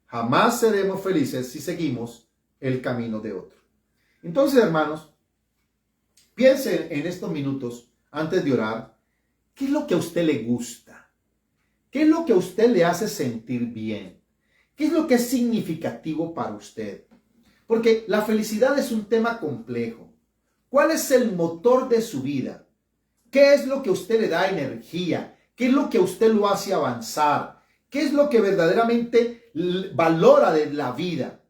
Jamás seremos felices si seguimos el camino de otro. Entonces, hermanos, piensen en estos minutos antes de orar. ¿Qué es lo que a usted le gusta? ¿Qué es lo que a usted le hace sentir bien? ¿Qué es lo que es significativo para usted? Porque la felicidad es un tema complejo. ¿Cuál es el motor de su vida? ¿Qué es lo que a usted le da energía? ¿Qué es lo que a usted lo hace avanzar? ¿Qué es lo que verdaderamente valora de la vida?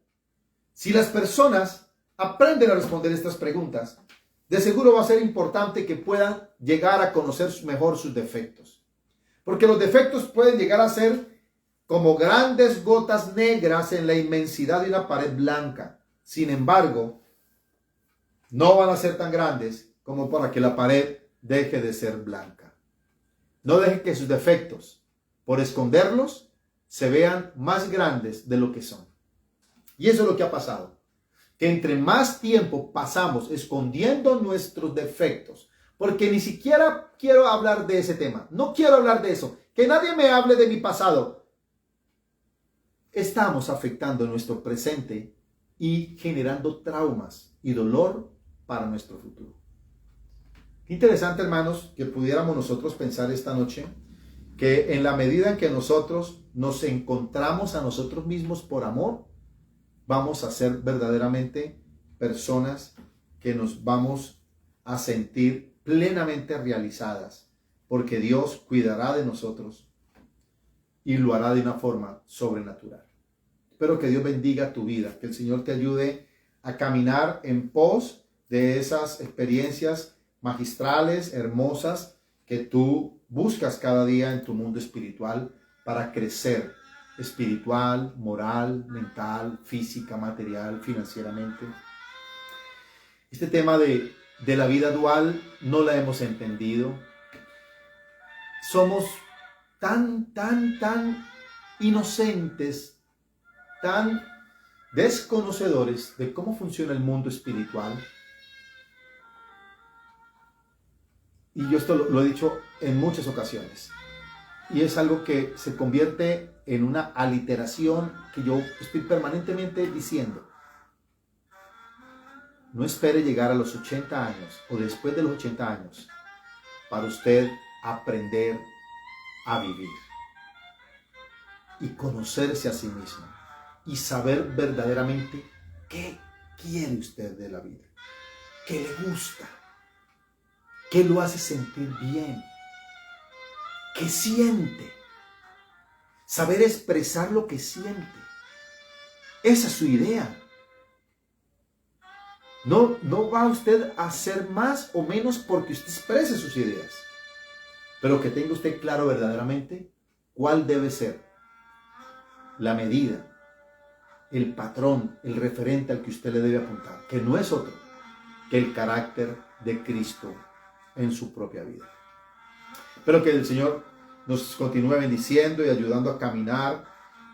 Si las personas aprenden a responder estas preguntas, de seguro va a ser importante que puedan llegar a conocer mejor sus defectos. Porque los defectos pueden llegar a ser como grandes gotas negras en la inmensidad de una pared blanca. Sin embargo, no van a ser tan grandes como para que la pared deje de ser blanca. No deje que sus defectos, por esconderlos, se vean más grandes de lo que son. Y eso es lo que ha pasado. Que entre más tiempo pasamos escondiendo nuestros defectos, porque ni siquiera quiero hablar de ese tema, no quiero hablar de eso, que nadie me hable de mi pasado, estamos afectando nuestro presente y generando traumas y dolor para nuestro futuro. Qué interesante, hermanos, que pudiéramos nosotros pensar esta noche que en la medida en que nosotros nos encontramos a nosotros mismos por amor, vamos a ser verdaderamente personas que nos vamos a sentir plenamente realizadas, porque Dios cuidará de nosotros y lo hará de una forma sobrenatural. Espero que Dios bendiga tu vida, que el Señor te ayude a caminar en pos de esas experiencias magistrales, hermosas, que tú buscas cada día en tu mundo espiritual para crecer espiritual, moral, mental, física, material, financieramente. Este tema de la vida dual no la hemos entendido. Somos tan inocentes, tan desconocedores de cómo funciona el mundo espiritual. Y yo esto lo he dicho en muchas ocasiones. Y es algo que se convierte en una aliteración que yo estoy permanentemente diciendo. No espere llegar a los 80 años o después de los 80 años para usted aprender a vivir y conocerse a sí mismo y saber verdaderamente qué quiere usted de la vida, qué le gusta, qué lo hace sentir bien, qué siente. Saber expresar lo que siente. Esa es su idea. No va usted a hacer más o menos porque usted exprese sus ideas, pero que tenga usted claro verdaderamente cuál debe ser la medida, el patrón, el referente al que usted le debe apuntar, que no es otro que el carácter de Cristo en su propia vida. Espero que el Señor nos continúe bendiciendo y ayudando a caminar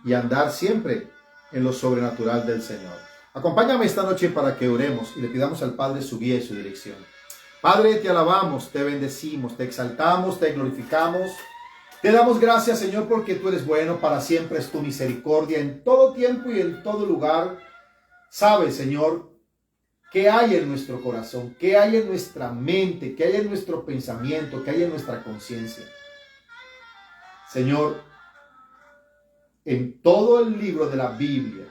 y a andar siempre en lo sobrenatural del Señor. Acompáñame esta noche para que oremos y le pidamos al Padre su guía y su dirección. Padre, te alabamos, te bendecimos, te exaltamos, te glorificamos. Te damos gracias, Señor, porque tú eres bueno, para siempre es tu misericordia en todo tiempo y en todo lugar. Sabes, Señor, qué hay en nuestro corazón, qué hay en nuestra mente, qué hay en nuestro pensamiento, qué hay en nuestra conciencia. Señor, en todo el libro de la Biblia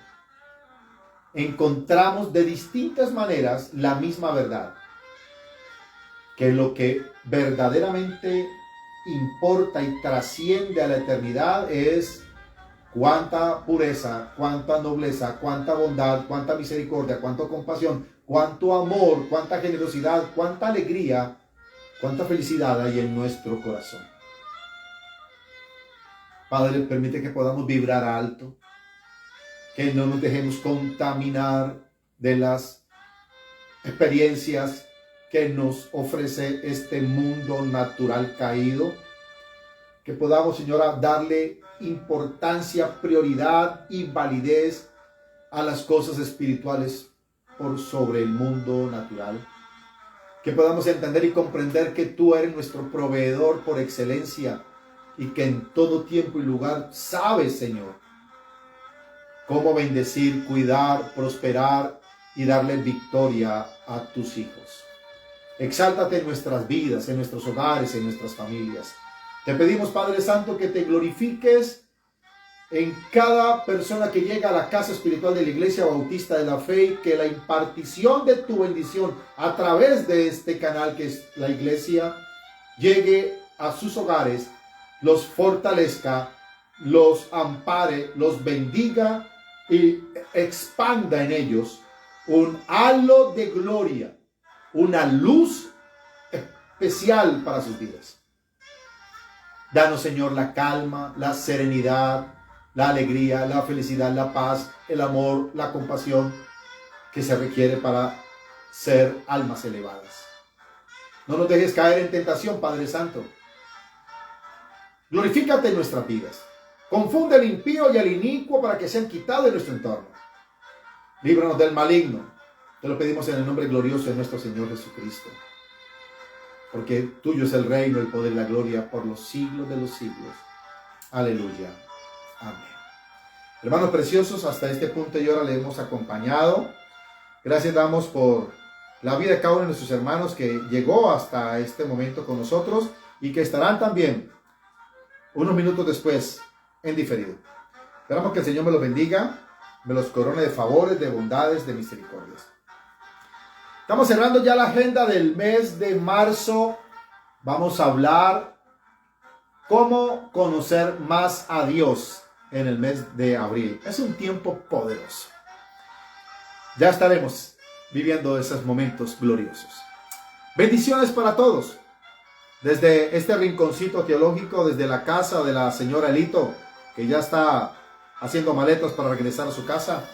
encontramos de distintas maneras la misma verdad, que lo que verdaderamente importa y trasciende a la eternidad es cuánta pureza, cuánta nobleza, cuánta bondad, cuánta misericordia, cuánta compasión, cuánto amor, cuánta generosidad, cuánta alegría, cuánta felicidad hay en nuestro corazón. Padre, permite que podamos vibrar alto, que no nos dejemos contaminar de las experiencias que nos ofrece este mundo natural caído, que podamos, Señora, darle importancia, prioridad y validez a las cosas espirituales por sobre el mundo natural, que podamos entender y comprender que tú eres nuestro proveedor por excelencia y que en todo tiempo y lugar sabes, Señor, cómo bendecir, cuidar, prosperar y darle victoria a tus hijos. Exáltate en nuestras vidas, en nuestros hogares, en nuestras familias. Te pedimos, Padre Santo, que te glorifiques en cada persona que llega a la casa espiritual de la Iglesia Bautista de la Fe, y que la impartición de tu bendición a través de este canal que es la Iglesia llegue a sus hogares, los fortalezca, los ampare, los bendiga y expanda en ellos un halo de gloria, una luz especial para sus vidas. Danos, Señor, la calma, la serenidad, la alegría, la felicidad, la paz, el amor, la compasión que se requiere para ser almas elevadas. No nos dejes caer en tentación, Padre Santo. Glorifícate en nuestras vidas. Confunde al impío y al inicuo para que sean quitados de nuestro entorno. Líbranos del maligno. Te lo pedimos en el nombre glorioso de nuestro Señor Jesucristo. Porque tuyo es el reino, el poder y la gloria por los siglos de los siglos. Aleluya. Amén. Hermanos preciosos, hasta este punto y hora le hemos acompañado. Gracias damos por la vida de cada uno de nuestros hermanos que llegó hasta este momento con nosotros y que estarán también unos minutos después en diferido. Esperamos que el Señor me los bendiga, me los corone de favores, de bondades, de misericordias. Estamos cerrando ya la agenda del mes de marzo. Vamos a hablar cómo conocer más a Dios en el mes de abril. Es un tiempo poderoso. Ya estaremos viviendo esos momentos gloriosos. Bendiciones para todos. Desde este rinconcito teológico, desde la casa de la señora Elito, que ya está haciendo maletas para regresar a su casa,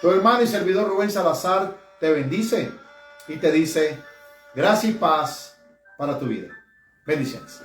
tu hermano y servidor Rubén Salazar te bendice y te dice gracia y paz para tu vida. Bendiciones.